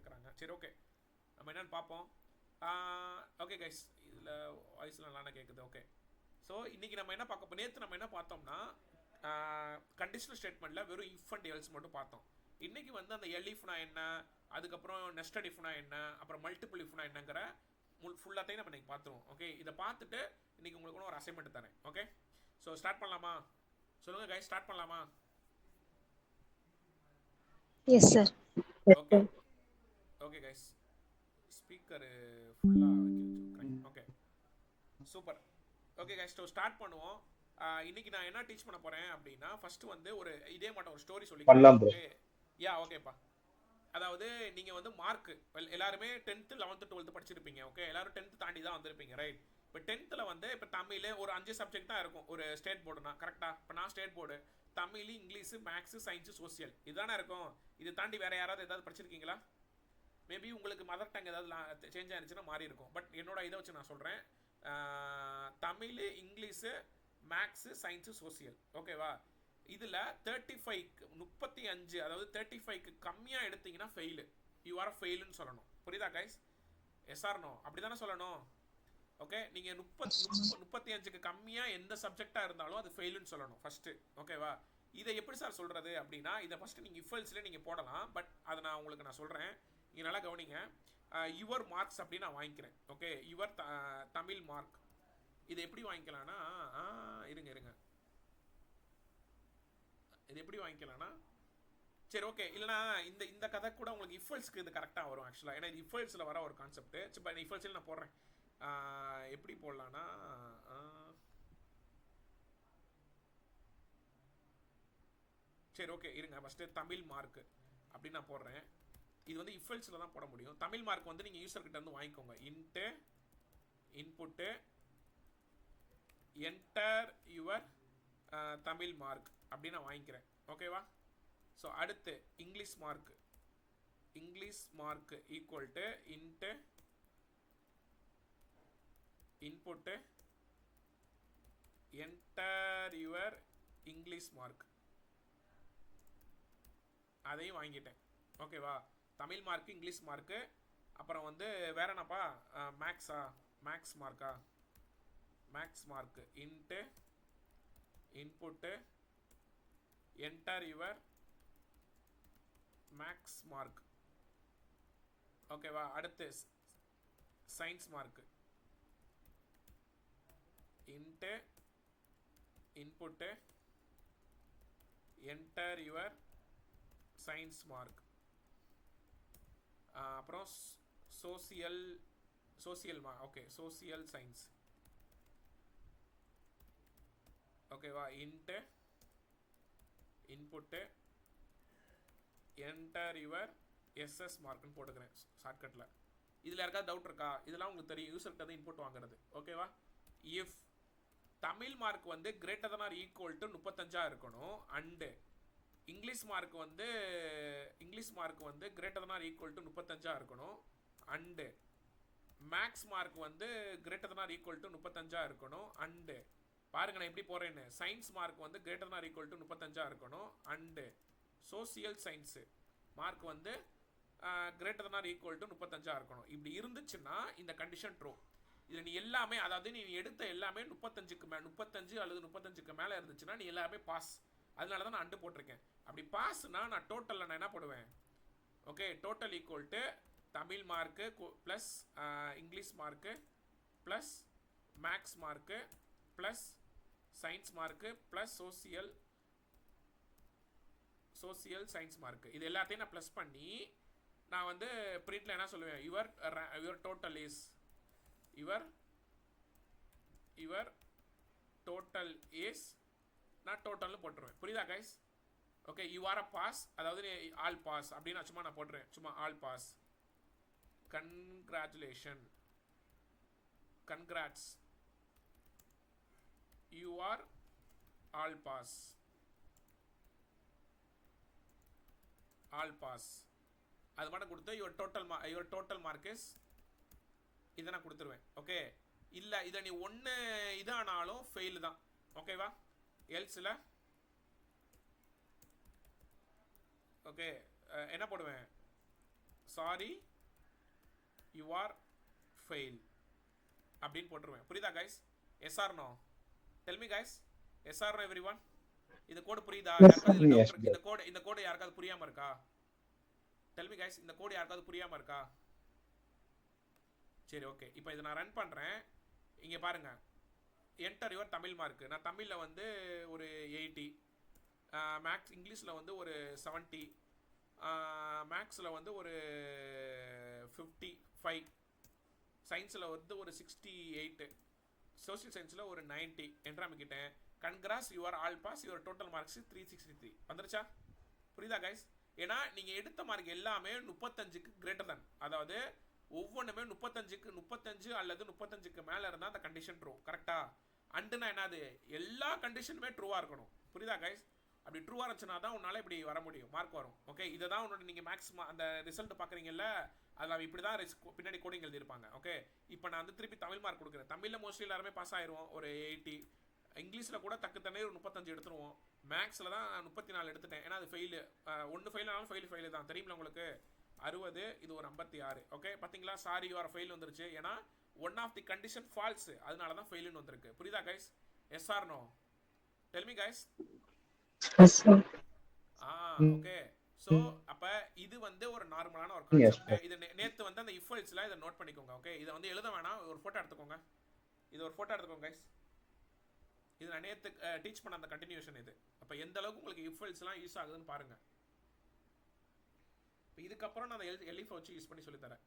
கேட்குறாங்க. சரி ஓகே, நம்ம என்னென்னு பார்ப்போம். ஓகே கைஸ், இதில் வாய்ஸ்லாம் நல்லா கேட்குது. ஓகே, ஸோ இன்றைக்கி நம்ம என்ன பார்க்க நேற்று நம்ம என்ன பார்த்தோம்னா கண்டிஷனல் ஸ்டேட்மெண்ட்டில் வெறும் இஃப் அண்ட் எல்ஸ் மட்டும் பார்த்தோம். இன்றைக்கி வந்து அந்த எல்இஃப்னா என்ன, அதுக்கப்புறம் நெஸ்டட் இஃப்னா என்ன, அப்புறம் மல்டிபிள் இஃப்னா என்னங்கிற ஃபுல்லாத்தையும் நம்ம இன்றைக்கி பார்த்துருவோம். ஓகே, இதை பார்த்துட்டு இன்றைக்கி உங்களுக்கு ஒரு அசைன்மெண்ட் தரேன். ஓகே, ஸோ ஸ்டார்ட் பண்ணலாமா? சொல்லுங்கள் கைஸ், ஸ்டார்ட் பண்ணலாமா? Yes sir. Okay okay guys, speaker ஃபுல்லாக வைக்க வச்சுருக்கேன். Okay super. Okay guys, so start பண்ணுவோம். இன்னைக்கு நான் என்ன டீச் பண்ண போகிறேன் அப்படின்னா, ஃபஸ்ட்டு வந்து ஒரு இதே மாட்டோம் ஒரு ஸ்டோரி சொல்லிக்கிறேன். ஓகே யா ஓகேப்பா. அதாவது நீங்கள் வந்து மார்க்கு எல்லாருமே 10th 11th 12th படிச்சிருப்பீங்க. ஓகே, எல்லாரும் 10th தாண்டி தான் வந்திருப்பீங்க, ரைட்? இப்போ 10th வந்து இப்போ தமிழ் ஒரு 5 சப்ஜெக்ட் தான் இருக்கும் ஒரு ஸ்டேட் போர்டுனா, கரெக்டாக? இப்போ நான் state board Tamil, English, maths, science, social இதுதானே இருக்கும். இது தாண்டி வேறு யாராவது ஏதாவது படிச்சிருக்கீங்களா? மேபி உங்களுக்கு மதர் டங் ஏதாவது சேஞ்ச் ஆயிருச்சுன்னா மாறி இருக்கும். பட் என்னோட இதை வச்சு நான் சொல்கிறேன். Tamil, English, maths, science, social. ஓகேவா? இதில் 35 அதாவது 35க்கு கம்மியாக எடுத்தீங்கன்னா ஃபெயிலு. யூ ஆர் ஃபெயிலுன்னு சொல்லணும். புரியுதா கைஸ்? எஸ்ஆர் நோ அப்படி தானே சொல்லணும்? ஓகே, நீங்கள் 35க்கு கம்மியாக எந்த சப்ஜெக்டாக இருந்தாலும் அது ஃபெயிலுன்னு சொல்லணும் ஃபஸ்ட்டு. ஓகேவா? இதை எப்படி சார் சொல்கிறது அப்படின்னா, இதை ஃபஸ்ட்டு நீங்கள் இஃபல்ஸ்லேயே நீங்கள் போடலாம். பட் அதை நான் உங்களுக்கு நான் சொல்கிறேன், நீங்கள் நல்லா கவனிங்க. யுவர் மார்க்ஸ் அப்படின்னு நான் வாங்கிக்கிறேன். Okay, your Tamil mark. இதை எப்படி வாங்கிக்கலாம்னா, இருங்க இது எப்படி வாங்கிக்கலாம்னா, சரி ஓகே, இல்லைனா இந்த கதை கூட உங்களுக்கு இஃபல்ஸ்க்கு இது கரெக்டாக வரும் ஆக்சுவலாக. ஏன்னா இது இஃபல்ஸில் வர ஒரு கான்செப்ட். இப்போ இஃபல்ஸில் நான் போடுறேன். எப்படி போடலான்னா, சரி ஓகே இருங்க, ஃபஸ்ட்டு தமிழ் மார்க்கு அப்படின்னு நான் போடுறேன். இது வந்து இஃபல்ஸில் தான் போட முடியும். தமிழ் மார்க் வந்து நீங்கள் யூசர்கிட்ட இருந்து வாங்கிக்கோங்க. Input enter your Tamil mark அப்படின்னு நான் வாங்கிக்கிறேன். ஓகேவா? ஸோ அடுத்து English mark equal to input enter your English mark, அதையும் வாங்கிட்டேன். ஓகேவா? தமிழ் மார்க்கு, இங்கிலீஷ் மார்க்கு, அப்புறம் வந்து வேற என்னப்பா, max mark input enter your max mark. ஓகேவா? அடுத்து science mark input enter your science mark. அப்புறம் சோசியல் ஓகே, சோசியல் சயின்ஸ். ஓகேவா? இன்புட்டு என்டர் யுவர் எஸ்எஸ் மார்க்னு போட்டுக்கிறேன் ஷார்ட்கட்டில். இதில் யாருக்காவது டவுட் இருக்கா? இதெல்லாம் உங்களுக்கு தெரியும், யூசர்கிட்ட தான் இன்புட் வாங்குறது. ஓகேவா? இஃப் தமிழ் மார்க் வந்து greater than or equal to 35 இருக்கணும். அண்டு இங்கிலீஷ் மார்க் வந்து greater than or equal to 35 இருக்கணும். அண்டு மேக்ஸ் மார்க் வந்து greater than or equal to 35 இருக்கணும். அண்டு பாருங்க நான் எப்படி போகிறேன்னு, சயின்ஸ் மார்க் வந்து greater than or equal to 35 இருக்கணும். அண்டு சோசியல் சயின்ஸு மார்க் வந்து greater than or equal to 35 இருக்கணும். இப்படி இருந்துச்சுன்னா இந்த கண்டிஷன் ட்ரூ. இதில் நீ எல்லாமே, அதாவது நீ எடுத்த எல்லாமே 35 அல்லது 35க்கு மேலே இருந்துச்சுன்னா நீ எல்லாமே பாஸ். அதனால தான் நான் அண்டு போட்டிருக்கேன். அப்படி பாஸ்னா நான் டோட்டலில் நான் என்ன போடுவேன்? Okay, total equal to Tamil mark plus English mark plus max mark plus science mark plus social science mark. இது எல்லாத்தையும் நான் ப்ளஸ் பண்ணி நான் வந்து பிரிண்ட்ல என்ன சொல்லுவேன்? Your total is total is, நான் டோட்டல்னு போட்டுருவேன். புரியுதா guys? Okay, you are a pass, அதாவது ஆல் பாஸ் அப்படின்னு சும்மா நான் போட்டுருவேன். சும்மா all pass, congrats, you are all pass அது மட்டும் கொடுத்து யுவர் டோட்டல் மார்க் இஸ், இதை நான் கொடுத்துருவேன். ஓகே, இல்லை இதை நீ ஒன்று இதானாலும் ஃபெயிலு தான். ஓகேவா? எல்ஸில் ஓகே என்ன போடுவேன்? சாரி யூ ஆர் ஃபெயில் அப்படின்னு போட்டுருவேன். புரியுதா guys? Yes or no? Tell me guys. Yes or no everyone? இந்த கோட் புரியுதா? யாருக்காவது இதுல டவுட் இருக்கு? இந்த கோட் யாருக்காவது புரியாம இருக்கா? டெல் மீ கைஸ், இந்த கோட் யாருக்காவது புரியாம இருக்கா? சரி ஓகே. இப்போ இதை நான் ரன் பண்றேன். இங்க பாருங்க, என்டர் யுவர் தமிழ் மார்க். நான் தமிழ்ல வந்து ஒரு 80, மேக்ஸ் இங்கிலீஷ்ல வந்து ஒரு 70, மேக்ஸில் வந்து ஒரு 55, சயின்ஸில் வந்து ஒரு 68, சோஷியல் சயின்ஸில் ஒரு 90 என்று அமைக்கிட்டேன். Congrats your all pass, your total marks 363 வந்துருச்சா? புரியுதா கைஸ்? ஏன்னா நீங்கள் எடுத்த மார்க் எல்லாமே 35க்கு கிரேட்டர் தன், அதாவது ஒவ்வொன்றுமே 35 அல்லது 35க்கு மேலே இருந்தால் அந்த கண்டிஷன் ட்ரூ. கரெக்டா? அண்டுனா என்னது? எல்லா கண்டிஷனுமே ட்ரூவாக இருக்கணும். புரியுதா கைஸ்? அப்படி ட்ரூவாக இருந்துச்சுன்னா தான் உன்னால் இப்படி வர முடியும், மார்க் வரும். ஓகே, இதை தான் உன்னோட நீங்கள் மேக்ஸ் அந்த ரிசல்ட் பார்க்குறீங்கல்ல, அதில் இப்படி தான் பின்னாடி கோடிங் எழுதியிருப்பாங்க. ஓகே, இப்போ நான் வந்து திருப்பி தமிழ் மார்க் கொடுக்குறேன். தமிழில் மோஸ்ட்லி எல்லாருமே பாஸ் ஆயிடுவோம், ஒரு 80. இங்கிலீஷில் கூட தக்கு தண்ணீர் ஒரு 35 எடுத்துருவோம். மேக்ஸில் தான் 34 எடுத்துட்டேன், ஏன்னா அது ஃபெயிலு. ஒன்று ஃபெயில் ஆனாலும் ஃபெயிலு தான், தெரியுமில்ல உங்களுக்கு? 60, இது ஒரு 56. ஓகே, பார்த்தீங்களா? சாரி யூ ஆர் ஃபெயில் வந்துருச்சு. ஏன்னா one of the condition false, அதனால தான் ஃபெயிலுன்னு வந்திருக்கு. புரியுதா guys? Yes or no? Tell me guys. Okay. So அப்போ இது வந்து ஒரு நார்மலான ஒரு கான்செப்ட். இது நேற்று வந்து அந்த இஃபல்ஸ்ல இதை நோட் பண்ணிக்கோங்க. ஓகே, இதை வந்து எழுத வேணாம், ஒரு ஃபோட்டோ எடுத்துக்கோங்க. இது ஒரு ஃபோட்டோ எடுத்துக்கோங்க கைஸ். இது நான் நேற்று டீச் பண்ண அந்த கண்டினியூஷன் இது. அப்போ எந்த அளவுக்கு உங்களுக்கு இஃபல்ஸ்லாம் யூஸ் ஆகுதுன்னு பாருங்க. இப்போ இதுக்கப்புறம் நான் அந்த எலிஃபை வச்சு யூஸ் பண்ணி சொல்லித்தரேன்.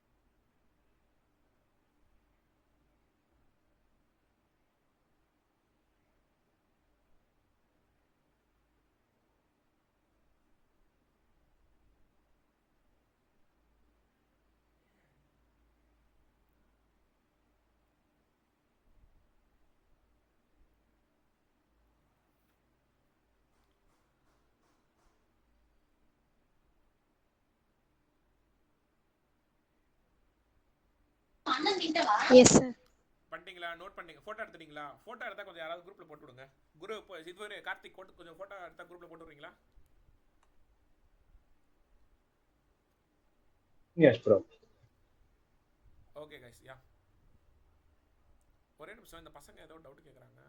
Yes sir. பண்ணிட்டீங்களா? நோட் பண்ணீங்க? ஃபோட்டோ எடுத்துட்டீங்களா? ஃபோட்டோ எடுத்தால் கொஞ்சம் யாராவது குரூப்பில் போட்டு விடுங்க. குரூப் இதுவரை கார்த்திக் கோட் கொஞ்சம் ஃபோட்டோ எடுத்தால் குரூப்பில் போட்டு விடுறீங்களா? Yes, bro. ஓகே கைஸ், யா ஒரே நிமிஷம், இந்த பசங்க ஏதோ டவுட் கேட்குறாங்க.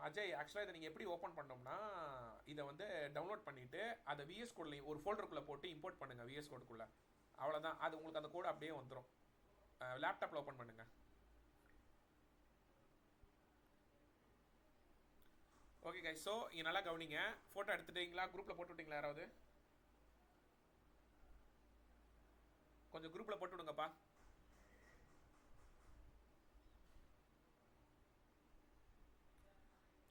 அஜய், ஆக்சுவலாக இதை நீங்கள் எப்படி ஓப்பன் பண்ணோம்னா, இதை வந்து டவுன்லோட் பண்ணிவிட்டு அதை விஎஸ் கோடில் ஒரு ஃபோல்டருக்குள்ளே போட்டு இம்போர்ட் பண்ணுங்கள், விஎஸ் கோடுக்குள்ளே. அவ்வளோதான், அது உங்களுக்கு அந்த கோடு அப்படியே வந்துடும். லேப்டாப்பில் ஓப்பன் பண்ணுங்கள். ஓகே கைஸ், ஸோ இங்கே நல்லா கவனிங்க. ஃபோட்டோ எடுத்துட்டீங்களா? குரூப்பில் போட்டு விட்டீங்களா? யாராவது கொஞ்சம் குரூப்பில் போட்டு விடுங்கப்பா.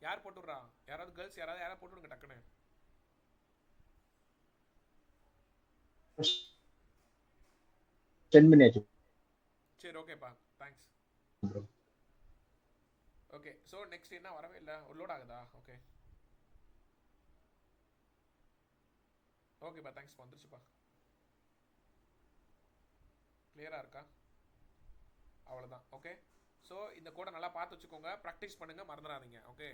யார் போட்டுடுறா? யாராவது கேர்ள்ஸ் யாராவது போட்டு விடுங்க டக்குன்னு. சரி ஓகேப்பா, தேங்க்ஸ். ஓகே, ஸோ நெக்ஸ்ட் என்ன வரவே இல்லை, லோட் ஆகுதா? ஓகே ஓகேப்பா, தேங்க்ஸ்ப்பா, வந்துருச்சுப்பா. கிளியராக இருக்கா? அவ்வளோதான். ஓகே, ஸோ இந்த கோடை நல்லா பார்த்து வச்சுக்கோங்க, ப்ராக்டிஸ் பண்ணுங்கள், மறந்துடாதீங்க. ஓகே,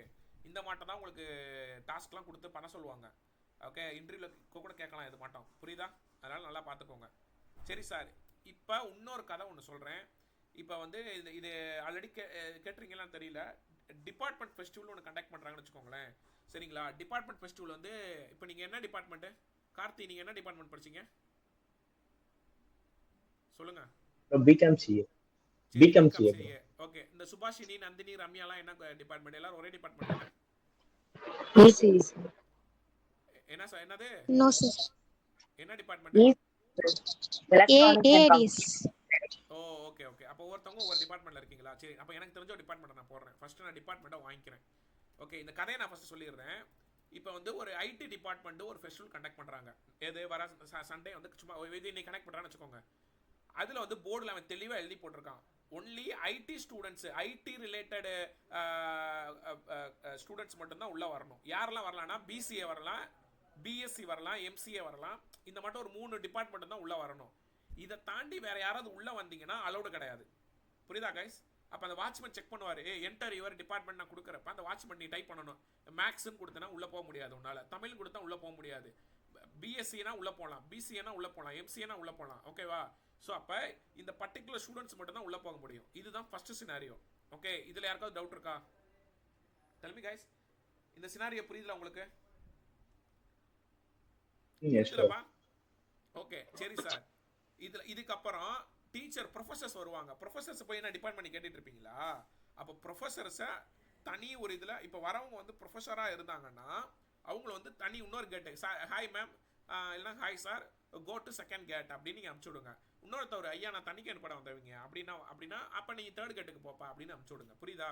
இந்த மாட்டம் தான் உங்களுக்கு டாஸ்க்லாம் கொடுத்து பண்ண சொல்லுவாங்க. ஓகே, இன்டர்வியூவில் கூட கேட்கலாம் இது மாட்டோம், புரியுதா? அதனால் நல்லா பார்த்துக்கோங்க. சரி சார், இப்போ இன்னொரு கதை ஒன்று சொல்கிறேன். இப்போ வந்து இது ஆல்ரெடி கேட்டுறீங்களான்னு தெரியல. டிபார்ட்மெண்ட் ஃபெஸ்டிவல் ஒன்று கண்டக்ட் பண்ணுறாங்கன்னு வச்சுக்கோங்களேன். சரிங்களா? டிபார்ட்மெண்ட் ஃபெஸ்டிவல் வந்து இப்போ நீங்கள் என்ன டிபார்ட்மெண்ட்டு? கார்த்தி, நீங்கள் என்ன டிபார்ட்மெண்ட் படிச்சீங்க சொல்லுங்க? BCom CA. ஓகே, இந்த சுபாஷினி, நந்தினி, ரம்யாலாம் என்ன டிபார்ட்மெண்ட்? எல்லாரும் ஒரே டிபார்ட்மெண்ட் தானே? என்ன சார்? என்னது? No sir. என்ன department? ATS. Oh okay okay. அப்போ ஒவ்வொருத்தவங்க ஒவ்வொரு டிபார்ட்மெண்ட்ல இருக்கீங்களா? சரி, அப்போ எனக்கு தெரிஞ்ச ஒரு டிபார்ட்மெண்ட் நான் போடுறேன். ஃபர்ஸ்ட் நான் டிபார்ட்மெண்ட்டை வாங்கிக்கிறேன். ஓகே, இந்த கதையை நான் ஃபர்ஸ்ட் சொல்லிடுறேன். இப்போ வந்து ஒரு ஐடி டிபார்ட்மெண்ட் ஒரு ஃபெஸ்டிவல் கண்டக்ட் பண்ணுறாங்க. எது வர சண்டே வந்து சும்மா இன்னைக்கு கனெக்ட் பண்ணுறான்னு வச்சுக்கோங்க. அதில் வந்து போர்டில் அவன் தெளிவாக எழுதி போட்டிருக்கான், only IT students, IT related students மட்டும்தான் உள்ளே வரணும். யாரெல்லாம் வரலாம்னா பிசிஏ வரலாம், பிஎஸ்சி வரலாம், எம்சிஏ வரலாம். இந்த மட்டும் ஒரு 3 டிபார்ட்மெண்ட் தான் உள்ளே வரணும். இதை தாண்டி வேற யாராவது உள்ளே வந்தீங்கன்னா அலௌடு கிடையாது. புரியுதா கைஸ்? அப்போ அந்த வாட்ச்மேன் செக் பண்ணுவார், என்டர் யுவர் டிபார்ட்மெண்ட் நான் கொடுக்குறப்ப அந்த வாட்ச்மேன் நீ டைப் பண்ணணும். மேக்ஸ்ன்னு கொடுத்தனா உள்ளே போக முடியாது, உன்னால் தமிழ் கொடுத்தா உள்ளே போக முடியாது. பிஎஸ்சினா உள்ள போகலாம், பிசிஏனா உள்ள போகலாம், எம்சிஏனா உள்ள போகலாம். ஓகேவா? ஸோ அப்போ இந்த பர்டிகுலர் ஸ்டூடெண்ட்ஸ் மட்டும் தான் உள்ள போக முடியும். இதுதான் ஃபர்ஸ்ட் சினாரியோ. ஓகே, இதில் யாருக்காவது டவுட் இருக்கா? Tell me guys, இந்த சினாரியோ புரியுதுல உங்களுக்கு? Yes, bro. புரியுதுலப்பா? ஓகே, சரி சார். இதுக்கப்புறம் டீச்சர் ப்ரொஃபஸர்ஸ் வருவாங்க. ப்ரொஃபஸர்ஸ் போய் என்ன டிபார்ட்மெண்ட் கேட்டுட்டு இருப்பீங்களா? அப்போ ப்ரொஃபஸர்ஸை தனி ஒரு இதில் இப்போ வரவங்க வந்து ப்ரொஃபஸராக இருந்தாங்கன்னா அவங்கள வந்து தனி இன்னொரு கேட்டு, ஹாய் மேம் இல்லைனா hi sir go to second gate அப்படின்னு நீங்கள் அனுப்பிச்சி விடுங்க. இன்னொருத்தவர் ஐயா நான் தனி கேட் படம் வந்தவங்க அப்படின்னா அப்போ நீங்கள் தேர்ட் கேட்டுக்கு போப்பா அப்படின்னு அனுப்பிச்சி விடுங்க. புரியுதா?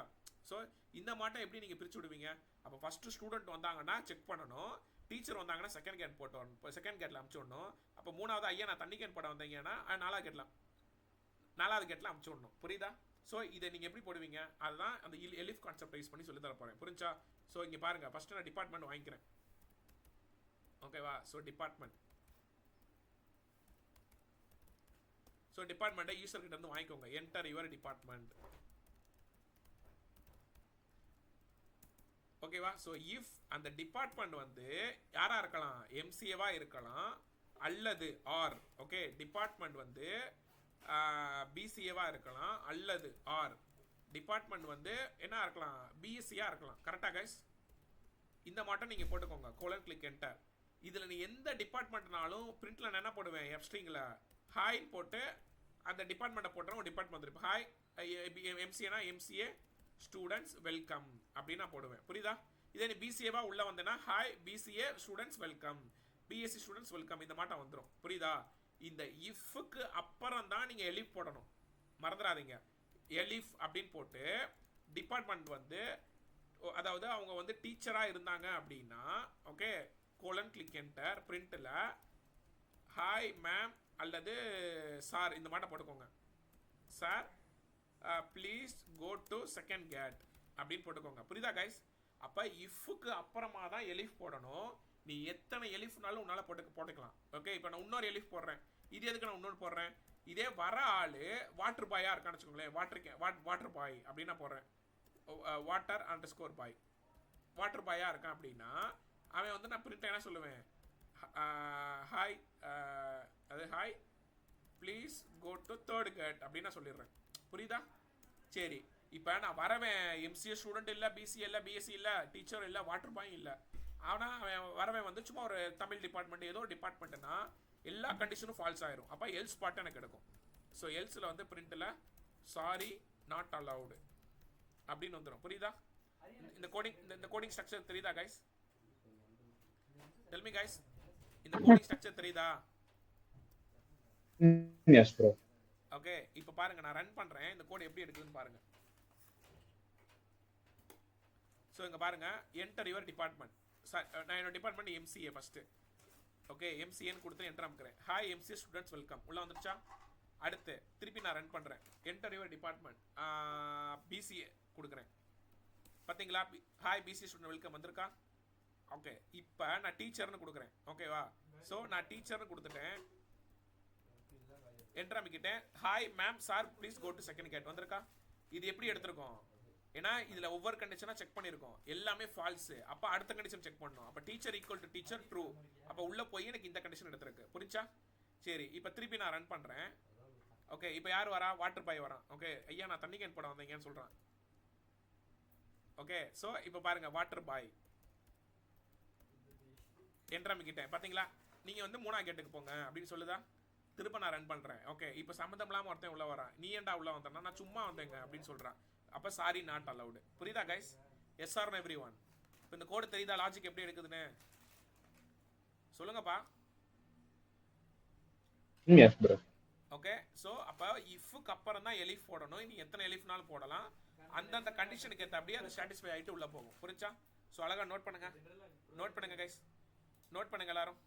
ஸோ இந்த மாட்டம் எப்படி நீங்கள் பிரித்து விடுவீங்க? அப்போ ஃபஸ்ட்டு ஸ்டூடெண்ட் வந்தாங்கன்னா செக் பண்ணணும், டீச்சர் வந்தாங்கன்னா செகண்ட் கேட் போட்டு வரணும், இப்போ செகண்ட் கேட்டில் அனுப்பிச்சி விடணும். அப்போ மூணாவது ஐயா நான் தண்ணி கேட் படம் வந்தீங்கன்னா நாலாவது கேட்டில் அனுப்பிச்சி விடணும். புரியுதா? ஸோ இதை நீங்கள் எப்படி போடுவீங்க? அதுதான் அந்த எலிஃப் கான்செப்ட் யூஸ் பண்ணி சொல்லி தர போகிறேன். புரிஞ்சா? ஸோ இங்கே பாருங்கள், ஃபஸ்ட்டு நான் டிபார்ட்மெண்ட் வாங்கிக்கிறேன். ஓகேவா? ஸோ டிபார்ட்மெண்ட்டை யூசர் கிட்ட இருந்து வாங்கிக்கோங்க. Enter your department. ஓகேவா? ஸோ இஃப் அந்த டிபார்ட்மெண்ட் வந்து யாரா இருக்கலாம்? எம்சிஏவா இருக்கலாம் அல்லது ஆர். ஓகே, டிபார்ட்மெண்ட் வந்து பிசிஏவா இருக்கலாம் அல்லது ஆர். டிபார்ட்மெண்ட் வந்து என்ன இருக்கலாம்? பிஎஸ்சியா இருக்கலாம். கரெக்டா கைஸ்? இந்த மாட்டம் நீங்க போட்டுக்கோங்க. Colon click enter. இதுல நீ எந்த டிபார்ட்மெண்ட்னாலும் பிரிண்ட்ல நான் என்ன போடுவேன்? எஃப்ஸ்ட்ரிங்ல ஹாய் போட்டு அந்த டிபார்ட்மெண்ட்டை போட்டுறோம். டிபார்ட்மெண்ட் வந்துருப்ப ஹாய் எம்சிஏனா எம்சிஏ ஸ்டூடெண்ட்ஸ் வெல்கம் அப்படின்னு நான் போடுவேன். புரியுதா? இதே நீ பிசிஏவா உள்ள வந்தேன்னா hi BCA students welcome, BSc students welcome, இந்த மாட்டம் வந்துடும். புரியுதா? இந்த இஃப்க்கு அப்புறம் தான் நீங்க எலிஃப் போடணும், மறந்துடாதீங்க. எலிஃப் அப்படின்னு போட்டு டிபார்ட்மெண்ட் வந்து அதாவது அவங்க வந்து டீச்சரா இருந்தாங்க அப்படின்னா ஓகே கோலன் கிளிக் என்டர். பிரிண்ட்ல ஹாய் மேம் அல்லது சார் இந்த மாட்டம் போட்டுக்கோங்க. Sir please go to second gate அப்படின்னு போட்டுக்கோங்க. புரியுதா கைஸ்? அப்போ இஃப்க்கு அப்புறமா தான் எலிஃப் போடணும். நீ எத்தனை எலிஃப்னாலும் உன்னால் போட்டுக்கலாம். ஓகே, இப்போ நான் இன்னொரு எலிஃப் போடுறேன். இது எதுக்கு நான் இன்னொரு போடுறேன்? இதே வர ஆள் வாட்டர் பாயாக இருக்கான்னு வச்சுக்கோங்களேன். வாட்டர் பாய் அப்படின்னு நான் போடுறேன். வாட்டர் அண்டர் ஸ்கோர் பாய், வாட்டர் பாயாக இருக்கான் அப்படின்னா அவன் வந்து நான் பிரிண்ட் என்ன சொல்லுவேன்? ஹாய் அது hi please go to third gate அப்படின்னு நான் சொல்லிடுறேன். புரியுதா? சரி, இப்போ நான் வரவேன் எம்சிஏ ஸ்டூடெண்ட் இல்லை, பிசி இல்லை, பிஎஸ்சி இல்லை, டீச்சர் இல்லை, வாட்டர் பாய் இல்லை. ஆனால் அவன் வரவன் வந்து சும்மா ஒரு தமிழ் டிபார்ட்மெண்ட் ஏதோ ஒரு டிபார்ட்மெண்ட்னா எல்லா கண்டிஷனும் ஃபால்ஸ் ஆயிரும். அப்போ எல்ஸ் பாட்டு எனக்கு எடுக்கும். ஸோ எல்ஸில் வந்து பிரிண்ட்டில் சாரி நாட் அலவுடு அப்படின்னு வந்துடும். புரியுதா? இந்த கோடிங் ஸ்ட்ரக்சர் தெரியுதா கைஸ்? டெல் மீ கைஸ், இந்த கோடிங் ஸ்ட்ரக்சர் தெரியுதா? Yes, bro. ஓகே, இப்போ பாருங்க, நான் ரன் பண்றேன். இந்த கோட் எப்படி எடுக்குதுன்னு பாருங்க. ஸோ இங்க பாருங்க, என்டர் யுவர் டிபார்ட்மெண்ட். நான் என்னோட டிபார்ட்மெண்ட் எம்சிஏ ஃபர்ஸ்ட். ஓகே, எம்சிஏன்னு கொடுத்து என்டர் அமுக்குறேன். ஹாய் எம்சிஏ ஸ்டூடெண்ட்ஸ் வெல்கம் உள்ள வந்துருச்சா? அடுத்து திருப்பி நான் ரன் பண்றேன். என்டர் யுவர் டிபார்ட்மெண்ட் பிசிஏ கொடுக்குறேன். பார்த்தீங்களா? ஹாய் பிசிஏ ஸ்டூடெண்ட் வெல்கம் வந்திருக்கா? ஓகே, இப்போ நான் டீச்சர்னு கொடுக்குறேன். ஓகேவா? ஸோ நான் டீச்சர்னு கொடுத்துட்டேன். என்டர் அமைக்கிட்டேன். Hi ma'am sir please go to second gate வந்திருக்கா? இது எப்படி எடுத்திருக்கோம்? ஏன்னா இதில் ஒவ்வொரு கண்டிஷனாக செக் பண்ணியிருக்கோம், எல்லாமே ஃபால்ஸு. அப்போ அடுத்த கண்டிஷன் செக் பண்ணணும். அப்போ teacher equal to teacher true. அப்போ உள்ளே போய் எனக்கு இந்த கண்டிஷன் எடுத்திருக்கு. புரிஞ்சா? சரி, இப்போ திருப்பி நான் ரன் பண்ணுறேன். ஓகே, இப்போ யார் வரா? வாட்டர் பாய் வரான். ஓகே, ஐயா நான் தண்ணி கேன் போட வந்தீங்கன்னு சொல்கிறான். ஓகே, ஸோ இப்போ பாருங்கள், வாட்டர் பாய் என்டர் அமைக்கிட்டேன். பார்த்தீங்களா? நீங்கள் வந்து 3ஆம் கேட்டுக்கு போங்க அப்படின்னு சொல்லுதா? திரும்ப நான் ரன் பண்ணுறேன். ஓகே, இப்போ சம்மந்தம் இல்லாமல் ஒருத்தன் உள்ள வரான். நீ ஏன்டா உள்ள வந்தேன்னா நான் சும்மா வந்தேங்க அப்படின்னு சொல்கிறான். அப்போ சாரி நாட் அலவுடு. புரியுதா guys? Yes or everyone? இப்போ இந்த கோடு தெரியுதா? லாஜிக் எப்படி எடுக்குதுன்னு சொல்லுங்கப்பா. Yes, bro. ஓகே, ஸோ அப்போ இஃப்க்கு அப்புறம் தான் எலிஃப் போடணும். நீ எத்தனை எலிஃப்னாலும் போடலாம். அந்தந்த கண்டிஷனுக்கு ஏற்ற அப்படியே அது சாட்டிஸ்ஃபை ஆகிட்டு உள்ளே போகும். புரிஞ்சா? ஸோ அழகாக நோட் பண்ணுங்க கைஸ், நோட் பண்ணுங்க எல்லாரும்.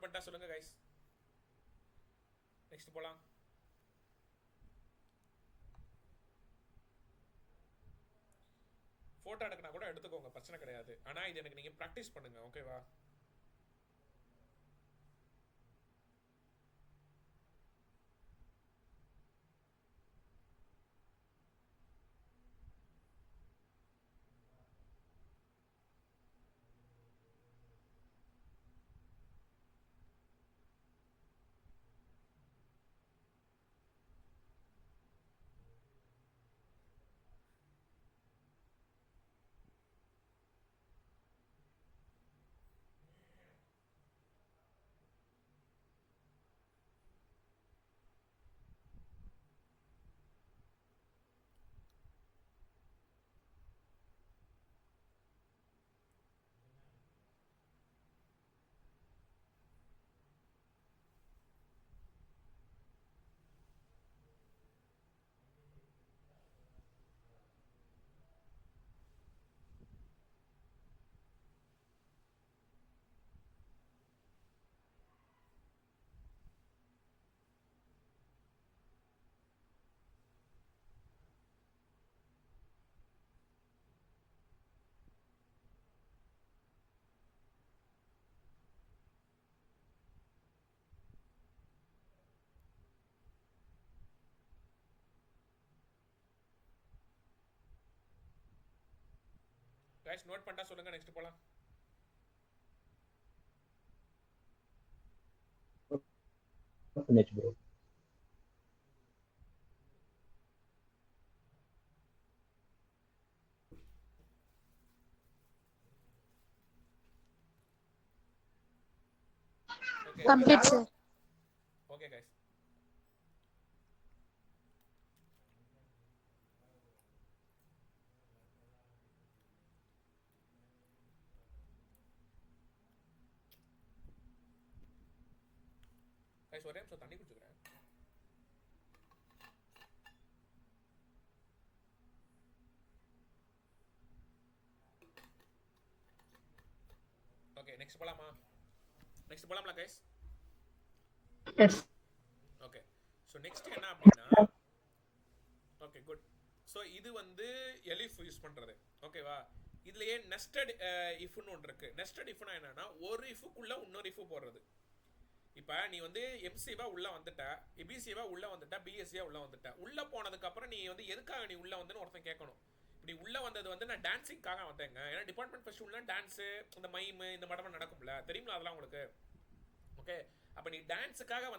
பண்ணிட்டா சொல்லுங்க கைஸ். நெக்ஸ்ட் போலாம். போட்டோ எடுக்கனா கூட எடுத்துக்கோங்க, பிரச்சனை கிடையாது. ஆனா இது எனக்கு நீங்க பிராக்டிஸ் பண்ணுங்க, ஓகேவா? கைஸ் நோட் பண்ணிட்டா சொல்லுங்க, நெக்ஸ்ட் போலாம். பண்ணியாச்சு bro. Okay Complete, sir. Okay guys. Guys ஒரே நிமிஷம் தண்ணி குடிச்சுக்கிறேன். ஓகே நெக்ஸ்ட் போலாமா? நெக்ஸ்ட் போலாம்ல guys? Yes. Okay so next என்ன அப்படின்னா, ஓகே குட். ஸோ இது வந்து எலிஃப் யூஸ் பண்ணுறது, ஓகேவா? இதுலயே நெஸ்டட் இஃப்னு ஒன்று இருக்கு. நெஸ்டட் இஃப்னா என்னன்னா ஒரு இஃப்க்குள்ள இன்னொரு இஃப் போடுறது. இப்போ நீ வந்து எம்சிவா உள்ள வந்துட்ட, பிசிவா உள்ள வந்துட்ட, பிஎஸ்சியா உள்ள வந்துட்ட. உள்ள போனதுக்கு அப்புறம் நீ வந்து எதுக்காக நீ உள்ள வந்துன்னு ஒருத்தன் கேட்கணும். இப்படி உள்ள வந்தது வந்து நான் டான்ஸிங்காக வந்தேங்க. ஏன்னா டிபார்ட்மெண்ட் ஃபர்ஸ்ட் உள்ள டான்ஸு, இந்த மைமு, இந்த மாதிரி நடக்கும்ல, தெரியுங்களா அதெல்லாம் உங்களுக்கு? ஓகே, அப்போ நீ டான்ஸுக்காக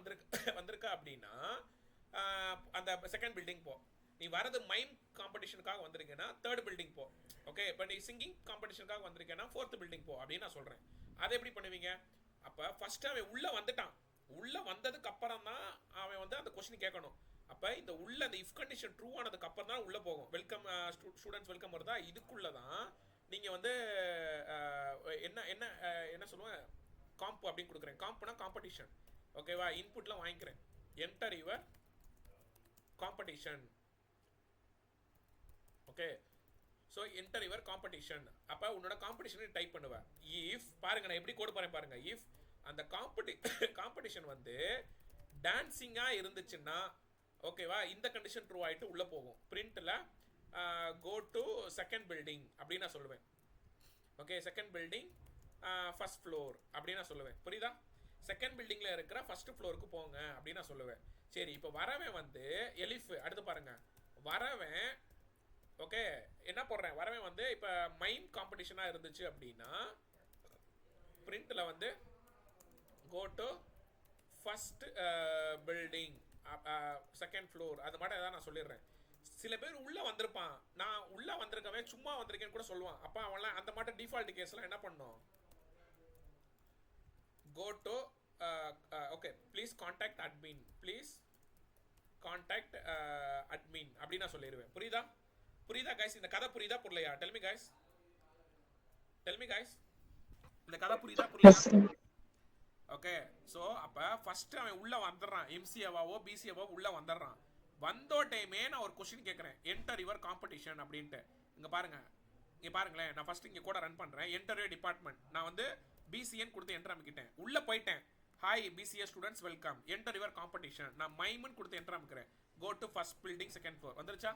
வந்திருக்க அப்படின்னா அந்த செகண்ட் பில்டிங் போ. நீ வரது மைம் காம்படிஷனுக்காக வந்திருக்கேன்னா தேர்ட் பில்டிங் போ. ஓகே, இப்போ நீ சிங்கிங் காம்படிஷனுக்காக வந்திருக்கேன்னா ஃபோர்த் பில்டிங் போ அப்படின்னு நான் சொல்கிறேன். அதை எப்படி பண்ணுவீங்க? அப்போ ஃபர்ஸ்ட் அவன் உள்ள வந்துட்டான். உள்ள வந்ததுக்கு அப்புறம் தான் அவன் வந்து அந்த கொஸ்டின் கேட்கணும். அப்போ இந்த உள்ள அந்த இஃப் கண்டிஷன் ட்ரூ ஆனதுக்கு அப்புறம் தான் உள்ள போகும். வெல்கம் ஸ்டூடெண்ட்ஸ் வெல்கம் வருதா, இதுக்குள்ள தான் நீங்க வந்து என்ன என்ன என்ன சொல்லுவேன், காம்ப் அப்படின்னு கொடுக்குறேன். காம்ப்னா காம்படிஷன், ஓகேவா? இன்புட்லாம் வாங்கிக்கிறேன். Enter your competition. Okay, so enter your competition. அப்போ உன்னோட காம்படிஷன் டைப் பண்ணுவேன். இஃப் பாருங்க, நான் எப்படி கோட் போறேன் பாருங்க. இஃப் அந்த காம்படிஷன் வந்து டான்சிங்காக இருந்துச்சுன்னா, ஓகேவா, இந்த கண்டிஷன் ட்ரூ ஆகிட்டு உள்ளே போகும். பிரிண்ட்டில் கோ டு செகண்ட் பில்டிங் அப்படின்னு நான் சொல்லுவேன். Okay, second building first floor அப்படின்னு நான் சொல்லுவேன். புரியுதா? செகண்ட் பில்டிங்கில் இருக்கிற ஃபர்ஸ்ட் ஃப்ளோருக்கு போங்க அப்படின்னு நான் சொல்லுவேன். சரி, இப்போ வரவன் வந்து எலிஃப். அடுத்து பாருங்க, வரவன் ஓகே என்ன போடுறேன், வரவன் வந்து இப்போ மைம் காம்படிஷனாக இருந்துச்சு அப்படின்னா பிரிண்ட்டில் வந்து go to first building second floor, அது மாதிரி ஏதாவது நான் சொல்லிடுறேன். சில பேர் உள்ளே வந்திருப்பான், நான் உள்ளே வந்திருக்கவன் சும்மா வந்திருக்கேன்னு கூட சொல்லுவான். அப்போ அவன்லாம் அந்த மாதிரி டிஃபால்ட் கேஸ்லாம் என்ன பண்ணும், go to okay please contact admin, please contact admin அப்படின்னு நான் சொல்லிடுவேன். புரியுதா? புரியுதா கைஸ்? இந்த கதை புரியுதா புரியலையா? Del me guys, tell me guys, இந்த கதை புரியுதா புரியலையா? ஓகே, ஸோ அப்போ ஃபர்ஸ்ட் அவன் உள்ள வந்துடுறான், எம்சிஏவாவோ பிசிஏவோ உள்ள வந்துடுறான். வந்தோ டைமே நான் ஒரு கொஸ்டின் கேட்குறேன், என்டர் யுவர் காம்படிஷன் அப்படின்ட்டு. இங்கே பாருங்க, இங்கே பாருங்களேன், நான் ஃபர்ஸ்ட் இங்கே கூட ரன் பண்ணுறேன். Enter your department. நான் வந்து பிசிஎன் கொடுத்து என்டர் அமைக்கிட்டேன். உள்ளே போயிட்டேன். Hi BCS students welcome enter your competition. நான் மைமன் கொடுத்து என்டர் அமைக்கிறேன். Go to first building second floor. வந்துருச்சா?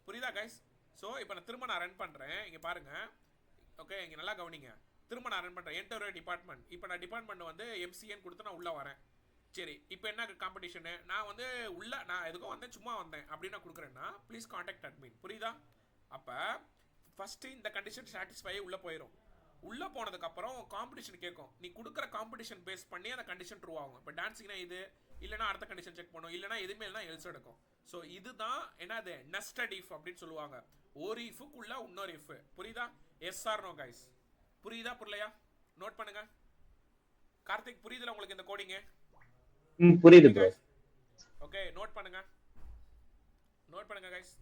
புரியுதா கைஸ்? ஸோ இப்போ நான் திரும்ப ரன் பண்ணுறேன். இங்கே பாருங்க. ஓகே, இங்கே நல்லா கவனிங்க. திரும்ப நான் ரன் பண்ணுறேன். Enter your department. இப்போ நான் டிபார்ட்மெண்ட் வந்து எம்சிஎன் கொடுத்து நான் உள்ளே வரேன். சரி, இப்போ என்ன காம்படிஷனு? நான் வந்து நான் எதுக்கும் வந்தேன், சும்மா வந்தேன் அப்படின்னு நான் கொடுக்குறேன்னா ப்ளீஸ் காண்டாக்ட் அட்மின். புரியுதா? அப்போ ஃபஸ்ட்டு இந்த கண்டிஷன் சாட்டிஸ்ஃபை உள்ளே போயிடும். உள்ளே போனதுக்கப்புறம் காம்படிஷன் கேட்கும். நீ கொடுக்குற காம்படிஷன் பேஸ் பண்ணி அந்த கண்டிஷன் ட்ரூ ஆகும். இப்போ டான்ஸிங்னா இது, இல்லைனா அடுத்த கண்டிஷன் செக் பண்ணும், இல்லைனா எதுவுமே இல்லைனா எல்ஸ் எடுக்கும். ஸோ இதுதான் என்னது நெஸ்டட் இஃப் அப்படின்னு சொல்லுவாங்க. ஒரு இஃபுக்குள்ள இன்னொரு இஃப். புரியுதா? Yes or no guys? புரியுதா புரியலையா? நோட் பண்ணுங்க. கார்த்திக் புரியுதுல உங்களுக்கு இந்த கோடிங்க? புரியுது ப்ரோ. ஓகே, நோட் பண்ணுங்க. நோட் பண்ணுங்க கைஸ்,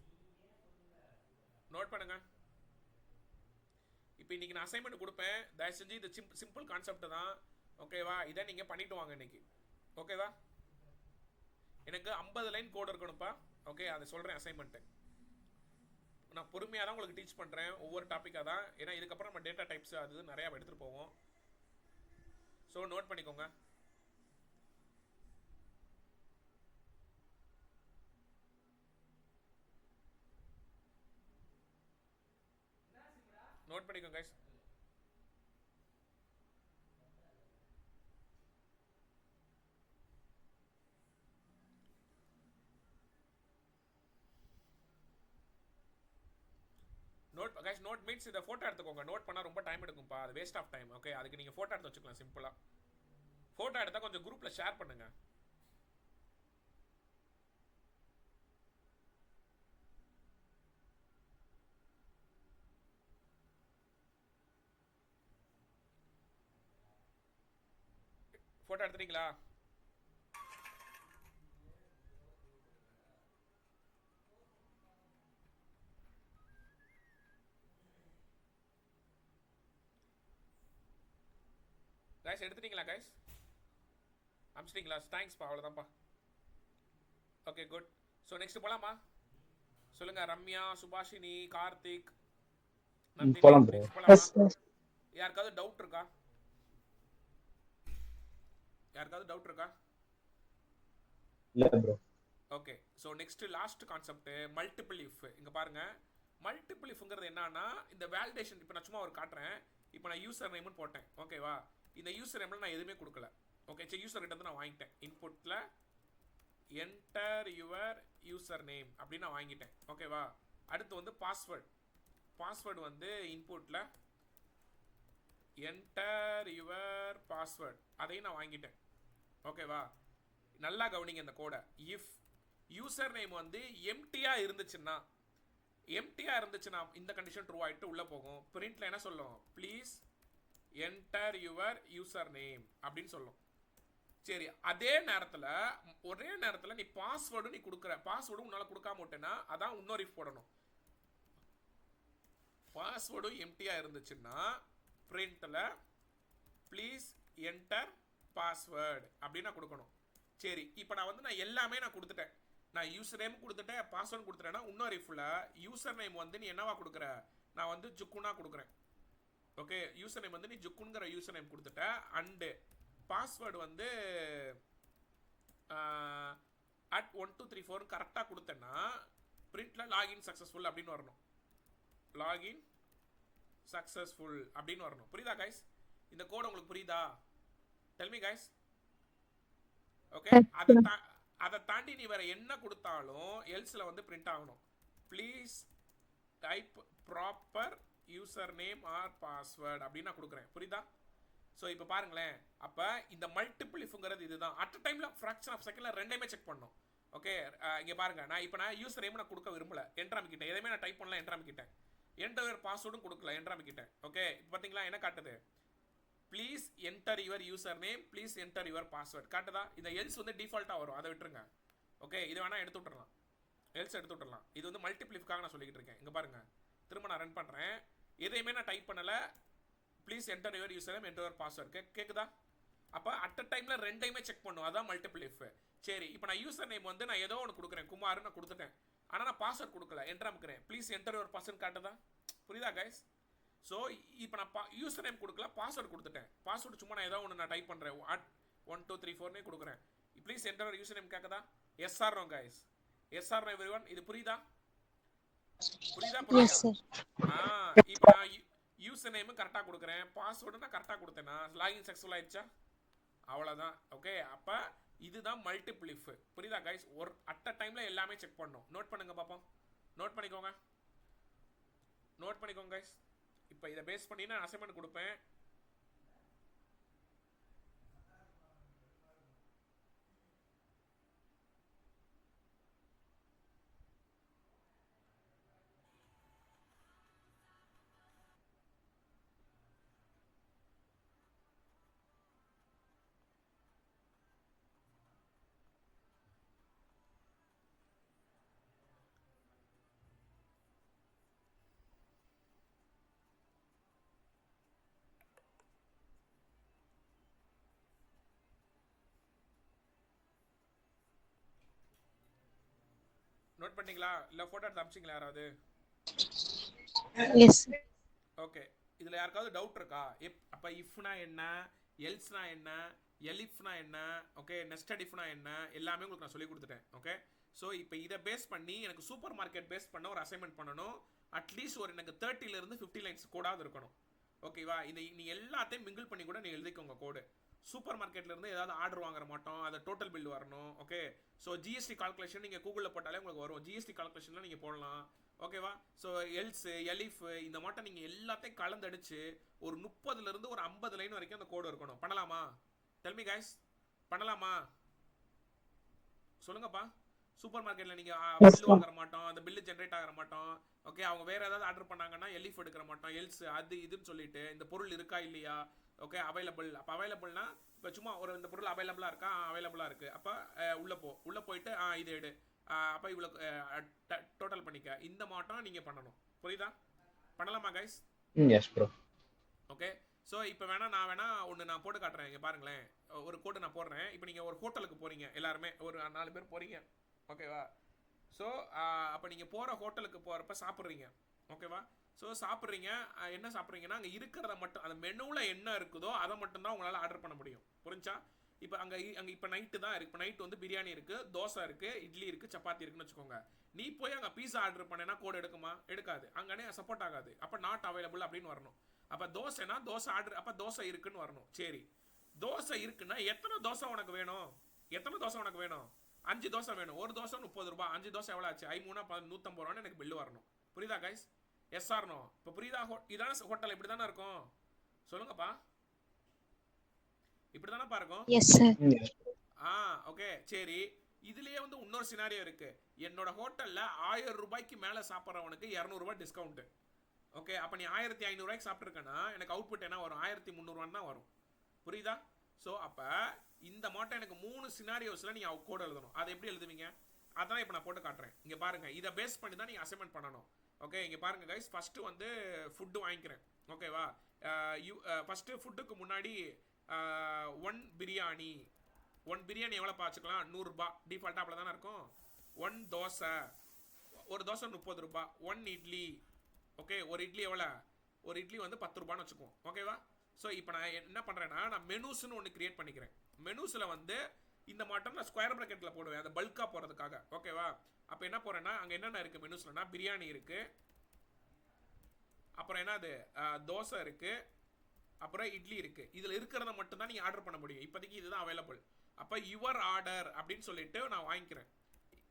நோட் பண்ணுங்க. இப்போ இன்னைக்கு நான் அசைன்மெண்ட் கொடுப்பேன். தயவு செஞ்சு இது சிம்பிள் கான்செப்ட் தான். ஓகேவா? இதை நீங்கள் பண்ணிட்டு வாங்க இன்னைக்கு. ஓகேவா? எனக்கு 50 லைன் கோட் இருக்கணும்ப்பா. ஓகே, அதை சொல்கிறேன் அசைன்மெண்ட்டு. நான் பொறுமையாக தான் உங்களுக்கு டீச் பண்ணுறேன், ஒவ்வொரு டாப்பிக்காக தான். ஏன்னா இதுக்கப்புறம் நம்ம டேட்டா டைப்ஸ் அது நிறையா எடுத்துகிட்டு போவோம். ஸோ நோட் பண்ணிக்கோங்க. நோட் பண்ணிக்கோங்க guys. Note guys, note means இதை ஃபோட்டோ எடுத்துக்கோங்க. நோட் பண்ணால் ரொம்ப டைம் எடுக்கும்ப்பா, அது வேஸ்ட் ஆஃப் டைம். ஓகே, அதுக்கு நீங்கள் ஃபோட்டோ எடுத்து வச்சுக்கலாம். சிம்பிளாக ஃபோட்டோ எடுத்தால் கொஞ்சம் குரூப்பில் ஷேர் பண்ணுங்கள். ஃபோட்டோ எடுத்துட்டீங்களா? கைஸ் எடுத்துட்டீங்களா கைஸ்? அமிச்சிட்டிங்களா? தேங்க்ஸ்ப்பா, அவ்வளோதான்ப்பா. Okay good. ஸோ நெக்ஸ்ட் போகலாமா? சொல்லுங்க ரம்யா, சுபாஷினி, கார்த்திக், நந்தினி. போலாம் ப்ரோ. நெக்ஸ்ட் போகலாமா? யாருக்காவது டவுட் இருக்கா? யாருக்காவது டவுட் இருக்கா? இல்ல bro. Okay, so next last concept multiple if. இங்கே பாருங்க, மல்டிபிள் இஃப்ங்கிறது என்னன்னா இந்த வேலிடேஷன். இப்போ நான் சும்மா ஒரு காட்டுறேன். இப்போ நான் யூசர் நேம்னு போட்டேன். ஓகேவா? இந்த யூசர் நேமில் நான் எதுவுமே கொடுக்கல. ஓகே, சரி, யூசர் கிட்ட வந்து நான் வாங்கிட்டேன். இன்புட்டில் என்டர் யுவர் யூசர் நேம் அப்படின்னு நான் வாங்கிட்டேன். ஓகேவா? அடுத்து வந்து பாஸ்வேர்டு. பாஸ்வேர்டு வந்து இன்புட்டில் என்டர் யுவர் பாஸ்வேர்டு அதையும் நான் வாங்கிட்டேன். ஓகேவா? நல்லா கவனிங்க இந்த கோடை. இஃப் யூசர் நேம் வந்து எம்டியாக இருந்துச்சுன்னா இந்த கண்டிஷன் ட்ரூ ஆகிட்டு உள்ளே போகும். பிரிண்ட்ல என்ன சொல்லும்? Please enter your user name அப்படின்னு சொல்லும். சரி, ஒரே நேரத்தில் நீ பாஸ்வேர்டு நீ கொடுக்குற, பாஸ்வேர்டு உன்னால் கொடுக்காம விட்டேன்னா அதான் இன்னொரு இஃப் போடணும். பாஸ்வேர்டும் எம்டியாக இருந்துச்சுன்னா பிரிண்ட்டில் ப்ளீஸ் என்டர் பாஸ்வேர்டு அப்படின்னு நான் கொடுக்கணும். சரி, இப்போ நான் எல்லாமே நான் கொடுத்துட்டேன். நான் யூசர் நேம் கொடுத்துட்டேன், பாஸ்வேர்டு கொடுத்துட்டேன்னா இன்னொரு இஃப்ல யூசர் நேம் வந்து நீ என்னவா கொடுக்குற? நான் வந்து ஜுக்குனா கொடுக்குறேன். ஓகே, யூசர் நேம் வந்து நீ ஜுக்குங்கிற யூசர் நேம் கொடுத்துட்ட. அண்டு பாஸ்வேர்டு வந்து at 1234 கரெக்டாக கொடுத்தேன்னா பிரிண்ட்டில் லாகின் சக்ஸஸ்ஃபுல் அப்படின்னு வரணும். லாகின் சக்ஸஸ்ஃபுல் அப்படின்னு வரணும். புரியுதா கைஸ்? இந்த கோட் உங்களுக்கு புரியுதா? Del me guys. ஓகே, அதை தாண்டி நீ வேற என்ன கொடுத்தாலும் எல்ஸில் வந்து பிரிண்ட் ஆகணும். Please type proper user name or password அப்படின்னு நான் கொடுக்குறேன். புரியுதா? ஸோ இப்போ பாருங்களேன், அப்போ இந்த மல்டிபிள் இஃப்ங்கிறது இதுதான். அட் டைமில் ஃப்ராக்ஷன் ஆஃப் செகண்டில் ரெண்டையுமே செக் பண்ணணும். ஓகே, இங்கே பாருங்க, நான் யூசர் நேம் நான் கொடுக்க விரும்பல, என்டர் அமைக்கிட்டேன். எதுவுமே நான் டைப் பண்ணல, என்டர் அமைக்கிட்டேன். என்டர் பாஸ்வேர்டும் கொடுக்கல, என்டர் அமைக்கிட்டேன். ஓகே, இப்போ பார்த்தீங்களா என்ன காட்டுது? Please enter your user name, please enter your password காட்டுதா? இந்த எல்ஸ் வந்து டிஃபால்ட்டாக வரும், அதை விட்டுருங்க. ஓகே, இது வேணால் எடுத்து விட்டுறலாம், எல்ஸ் எடுத்து விட்டுறலாம். இது வந்து மல்டிப்ளிஃப்காக நான் சொல்லிக்கிட்டு இருக்கேன். இங்கே பாருங்க, திரும்ப நான் ரன் பண்ணுறேன். எதையுமே நான் டைப் பண்ணலை. Please enter your user name, enter your password கேட்குதா? அப்போ அட் டைமில் ரெண்டையுமே செக் பண்ணும், அதான் மல்டிபிள் இஃப். சரி, இப்போ நான் யூசர் நேம் வந்து நான் ஏதோ ஒன்று கொடுக்குறேன், குமார்னு நான் கொடுத்துட்டேன். ஆனால் நான் பாஸ்வேர்ட் கொடுக்கல, என்டர் அமைக்கிறேன். ப்ளீஸ் என்டர் யுவர் பாஸ்வேர்ட் காட்டுதா? புரியுதா கைஸ்? ஸோ இப்போ நான் யூசர் நேம் கொடுக்கல, பாஸ்வேர்டு கொடுத்துட்டேன். பாஸ்வேர்டு சும்மா நான் ஏதோ ஒன்று நான் டைப் பண்ணுறேன். 1 2 3 4 கொடுக்குறேன். ப்ளீஸ் என்டர் யூசர் நேம் கேட்குதா? Yes or no guys, yes or no everyone. இது புரியுதா? புரியுதா புரியலையா? இப்போ நான் யூசர் நேம் கரெக்டாக கொடுக்குறேன், பாஸ்வேர்டு நான் கரெக்டாக கொடுத்தேன்னா லாகின் சக்ஸஸ்ஃபுல் ஆயிடுச்சா? அவ்வளோதான். ஓகே, அப்போ இதுதான் மல்டிபிள் இஃப். புரியுதா கைஸ்? ஒரு அட் அ டைமில் எல்லாமே செக் பண்ணணும். நோட் பண்ணுங்க பார்ப்போம். நோட் பண்ணிக்கோங்க கைஸ். இப்போ இதை பேஸ் பண்ணி நான் அசைன்மெண்ட் கொடுப்பேன். நோட் பண்ணீங்களா? இல்லை ஃபோட்டோ எடுத்து அமிச்சிங்களா யாராவது? எஸ் ஓகே, இதில் யாருக்காவது டவுட் இருக்கா? அப்போ இஃப்னா என்ன, எல்ஸ்னா என்ன, எலிஃப்னா என்ன, ஓகே, நெஸ்டட் இஃப்னா என்ன, எல்லாமே உங்களுக்கு நான் சொல்லி கொடுத்துட்டேன். ஓகே, ஸோ இப்போ இதை பேஸ் பண்ணி எனக்கு சூப்பர் மார்க்கெட் பேஸ் பண்ண ஒரு அசைன்மெண்ட் பண்ணணும். அட்லீஸ்ட் ஒரு எனக்கு 30 to 50 லைன்ஸ் கோடாவது இருக்கணும். ஓகேவா? இந்த நீ எல்லாத்தையும் மிங்கிள் பண்ணி கூட நீ எழுதிக்கோங்க கோடு. சூப்பர் மார்க்கெட்லேருந்து ஏதாவது ஆர்டர் வாங்குற மாட்டோம், அதை டோட்டல் பில் வரணும். ஓகே, ஸோ ஜிஎஸ்டி கால்குலேஷன் நீங்கள் கூகுளில் போட்டாலே உங்களுக்கு வரும். ஜிஎஸ்டி கால்குலேஷன்லாம் நீங்கள் போடலாம். ஓகேவா? ஸோ எல்ஸ் எலிஃப் இந்த மாட்டம் நீங்கள் எல்லாத்தையும் கலந்தடிச்சு ஒரு 30 ஒரு 50 லைன் வரைக்கும் அந்த கோடு இருக்கணும். பண்ணலாமா? டெல் மீ கைஸ், பண்ணலாமா? சொல்லுங்கப்பா. சூப்பர் மார்க்கெட்டில் நீங்கள் பில்லு வாங்குற மாட்டோம், அந்த பில்லு ஜென்ரேட் ஆகிற மாட்டோம். ஓகே, அவங்க வேறு ஏதாவது ஆர்டர் பண்ணாங்கன்னா எலிஃப் எடுக்கிற மாட்டோம், எல்ஸ் அது இதுன்னு சொல்லிட்டு இந்த பொருள் இருக்கா இல்லையா, ஓகே, அவைலபிள். அப்போ அவைலபிள்னா இப்போ சும்மா ஒரு இந்த பொருள் அவைலபிளாக இருக்கா, அவைலபிளாக இருக்குது. அப்போ உள்ளே போயிட்டு இது எடு, அப்போ இவ்வளோ டோட்டல் பண்ணிக்க. இந்த மாட்டம் நீங்கள் பண்ணணும். புரியுதா? பண்ணலாமா guys? Yes bro. Okay, so இப்போ ஒன்று நான் போட்டு காட்டுறேன். இங்கே பாருங்களேன், ஒரு கோடு நான் போடுறேன். இப்போ நீங்கள் ஒரு ஹோட்டலுக்கு போகிறீங்க, எல்லாருமே ஒரு 4 பேர் போகிறீங்க. ஓகேவா? ஸோ அப்போ நீங்கள் போகிற ஹோட்டலுக்கு போகிறப்ப சாப்பிட்றீங்க. ஓகேவா? ஸோ சாப்பிட்றீங்க, என்ன சாப்பிட்றீங்கன்னா அங்கே இருக்கிறத மட்டும், அந்த மெனுவில் என்ன இருக்குதோ அதை மட்டும்தான் உங்களால் ஆர்டர் பண்ண முடியும். புரிஞ்சா? இப்போ அங்கே இப்போ நைட்டு தான் இருக்குது. இப்போ நைட்டு வந்து பிரியாணி இருக்குது, தோசை இருக்குது, இட்லி இருக்குது, சப்பாத்தி இருக்குன்னு வச்சுக்கோங்க. நீ போய் அங்கே பீஸா ஆர்டர் பண்ணேன்னா கோடு எடுக்குமா? எடுக்காது. அங்கே சப்போர்ட் ஆகாது. அப்போ நாட் அவைலபிள் அப்படின்னு வரணும். அப்போ தோசைனா தோசை ஆர்டர், அப்போ தோசை இருக்குன்னு வரணும். சரி, தோசை இருக்குன்னா எத்தனை தோசை உனக்கு வேணும்? 5 தோசை வேணும். ஒரு தோசை 30 ரூபாய். 5 தோசை எவ்வளோ ஆச்சு? 5 3 150 ரூபான்னு எனக்கு பில்லு வரணும். புரியுதா கைஸ்? Yes or no? இப்போ புரியுதா? இதான ஹோட்டல் இப்படி தானே இருக்கும்? சொல்லுங்கப்பா, இப்படி தானேப்பா இருக்கும்? Yes sir. ஓகே, சரி. இதுலயே வந்து இன்னொரு சினாரியோ இருக்கு. என்னோட ஹோட்டல்ல 1000 ரூபாய்க்கு மேல சாப்பிட்றவனுக்கு 200 ரூபாய் டிஸ்கவுண்ட். ஓகே, அப்போ நீ 1500 ரூபாய்க்கு சாப்பிட்ருக்கேன்னா எனக்கு அவுட்புட் என்ன வரும்? 1300 தான் வரும். புரியுதா? ஸோ அப்போ இந்த மாட்டம் எனக்கு 3 சினாரியோஸில் நீங்கள் கோட் எழுதணும். அதை எப்படி எழுதுவீங்க? அதான் இப்போ நான் போட்டு காட்டுறேன். இங்கே பாருங்கள், இதை பேஸ் பண்ணி தான் நீங்கள் அசைன்மெண்ட் பண்ணணும். ஓகே, இங்கே பாருங்கள் கைஸ், ஃபஸ்ட்டு வந்து ஃபுட்டு வாங்கிக்கிறேன். ஓகேவா? ஃபஸ்ட்டு ஃபுட்டுக்கு முன்னாடி 1 பிரியாணி எவ்வளோ பார்த்துக்கலாம்? 100 ரூபாய். டிஃபால்ட்டாக அப்படி தானே இருக்கும். 1 தோசை, ஒரு தோசை 30 ரூபாய். 1 இட்லி, ஓகே, ஒரு இட்லி எவ்வளோ? ஒரு இட்லி வந்து 10 ரூபான்னு வச்சுக்குவோம். ஓகேவா? ஸோ இப்போ நான் என்ன பண்ணுறேன்னா, நான் மெனூஸ்ன்னு ஒன்று கிரியேட் பண்ணிக்கிறேன். மெனூஸில் வந்து இந்த மாட்டம் நான் ஸ்கொயர் ப்ராக்கெட்டில் போடுவேன், அந்த பல்காக போகிறதுக்காக. ஓகேவா? அப்போ என்ன போகிறேன்னா, அங்கே என்னென்ன இருக்குது மெனூஸ்லனா? பிரியாணி இருக்குது, அப்புறம் என்னது, தோசை இருக்குது, அப்புறம் இட்லி இருக்குது. இதில் இருக்கிறத மட்டும்தான் நீங்கள் ஆர்டர் பண்ண முடியும். இப்போதைக்கு இதுதான் அவைலபிள். அப்போ யுவர் ஆர்டர் அப்படின்னு சொல்லிட்டு நான் வாங்கிக்கிறேன்.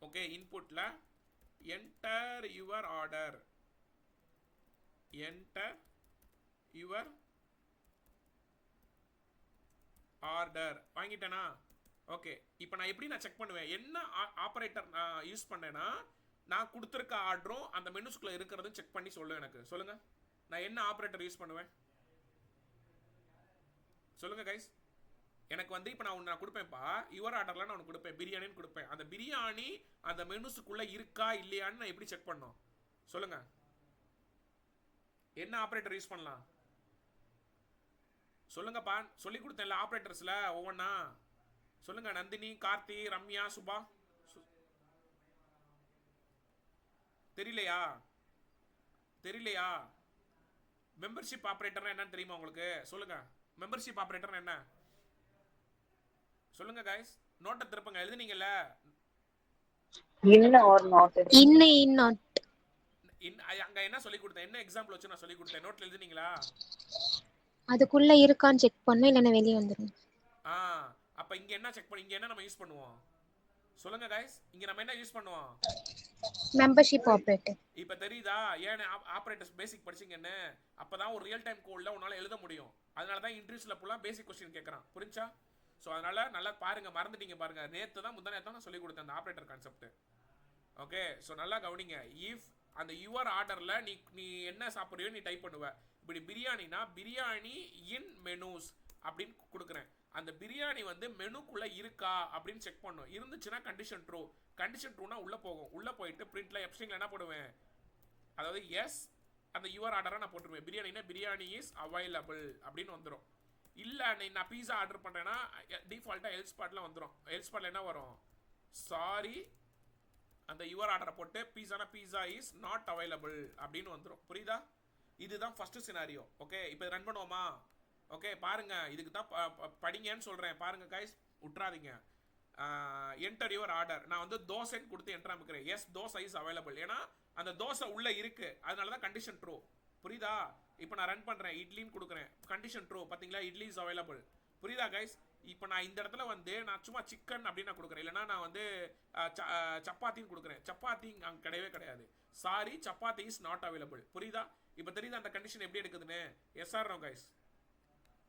ஓகே, இன்புட்டில் enter your order, enter your order வாங்கிட்டேனா? ஓகே, இப்போ நான் எப்படி செக் பண்ணுவேன்? என்ன ஆப்ரேட்டர் நான் யூஸ் பண்ணேன்னா, நான் கொடுத்துருக்க ஆர்டரும் அந்த மெனுஸ்குள்ளே இருக்கிறதும் செக் பண்ணி சொல்லுவேன். எனக்கு சொல்லுங்கள், நான் என்ன ஆப்ரேட்டர் யூஸ் பண்ணுவேன்? சொல்லுங்கள் கைஸ். எனக்கு வந்து இப்போ நான் கொடுப்பேன்ப்பா, யுவர் ஆர்டரில் நான் கொடுப்பேன், பிரியாணின்னு கொடுப்பேன். அந்த பிரியாணி அந்த மெனுஸுக்குள்ளே இருக்கா இல்லையான்னு நான் எப்படி செக் பண்ணோம்? சொல்லுங்கள், என்ன ஆப்ரேட்டர் யூஸ் பண்ணலாம்? சொல்லுங்கப்பா, சொல்லி கொடுத்தேன்ல ஆப்ரேட்டர்ஸ்ல ஒவ்வொன்றா. சொல்லுங்க, நந்தினி, கார்த்தி, ரம்யா, சுபா. தெரியலையா? மெம்பர்ஷிப் ஆப்ரேட்டர்னா என்னன்னு தெரியுமா உங்களுக்கு? சொல்லுங்க, மெம்பர்ஷிப் ஆப்ரேட்டர் என்ன? சொல்லுங்க guys. நோட்டை திருப்புங்க. எழுதுனீங்கல்ல? In or not? in not. அங்க என்ன சொல்லி கொடுத்தேன்? என்ன எக்ஸாம்பிள் வச்சு நான் சொல்லி கொடுத்தேன்? நோட்ல எழுதுனீங்களா? அதுக்குள்ள இருக்கான்னு செக் பண்ண, இல்லைன்னா வெளியே வந்துடும். அப்ப இங்க என்ன செக் பண்ணி, இங்க என்ன நம்ம யூஸ் பண்ணுவோம்? சொல்லுங்க guys. இங்க நம்ம என்ன யூஸ் பண்ணுவோம்? Membership operator. இப்ப தெரியுதா ஏன் ஆபரேட்டர்ஸ் பேசிக் படிச்சீங்கன்னு? அப்பதான் ஒரு ரியல் டைம் கோட்ல உன்னால எழுத முடியும். அதனால தான் இன்டர்வியூஸ்ல ஃபுல்லா பேசிக் क्वेश्चन கேக்குறான். புரிஞ்சா? சோ அதனால நல்லா பாருங்க, மறந்துட்டீங்க பாருங்க. நேத்து தான் முந்தானே தான் நான் சொல்லி கொடுத்தேன் அந்த ஆபரேட்டர் கான்செப்ட். ஓகே, சோ நல்லா கவனிங்க. இஃப் அந்த யுவர் ஆர்டர்ல நீ என்ன சாப்பிடுறியோ நீ டைப் பண்ணுவ. இப்படி பிரியாணினா பிரியாணி இன் மெனூஸ் அப்படின்னு கொடுக்குறேன். அந்த பிரியாணி வந்து மெனுக்குள்ள இருக்கா அப்படின்னு செக் பண்ணும். இருந்துச்சுன்னா கண்டிஷன் ட்ரூ. கண்டிஷன் ட்ரூனா உள்ள போகும். உள்ள போயிட்டு பிரிண்ட்ல எப்ஸ்ட்ரிங்ல என்ன போடுவேன்? அதாவது எஸ் அந்த யுவர் ஆர்டரை நான் போட்டுருவேன். பிரியாணினா பிரியாணி இஸ் அவைலபிள் அப்படின்னு வந்துடும். இல்லை நான் பீஸா ஆர்டர் பண்ணுறேன்னா டிஃபால்ட்டாக எல்ஸ் ஸ்பாட்டில் வந்துடும். எல்ஸ் ஸ்பாட்டில் என்ன வரும்? சாரி அந்த யுவர் ஆர்டரை போட்டு பீஸானா பீஸா இஸ் நாட் அவைலபிள் அப்படின்னு வந்துடும். புரியுதா? இதுதான் ஃபர்ஸ்ட் சினாரியோ. ஓகே, இப்போ ரன் பண்ணுவோமா? ஓகே பாருங்க, இதுக்கு தான் படிங்கன்னு சொல்கிறேன். பாருங்க கைஸ், விட்றாதீங்க. Enter your order. நான் வந்து தோசைன்னு கொடுத்து என்டர் அமைக்கிறேன். Yes dosa is available. ஏன்னா அந்த தோசை உள்ள இருக்கு, அதனால தான் கண்டிஷன் ட்ரூ. புரியுதா? இப்போ நான் ரன் பண்ணுறேன், இட்லின்னு கொடுக்குறேன். Condition true. பார்த்தீங்களா? Idli is available. புரியுதா கைஸ்? இப்போ நான் இந்த இடத்துல வந்து நான் சும்மா சிக்கன் அப்படின்னு நான் கொடுக்குறேன். இல்லைனா நான் வந்து சப்பாத்தின்னு கொடுக்குறேன். சப்பாத்தி அங்கே கிடையவே கிடையாது. Sorry chapati is not available. புரியுதா? இப்போ தெரியுதா அந்த கண்டிஷன் எப்படி எடுக்குதுன்னு? Yes or no guys?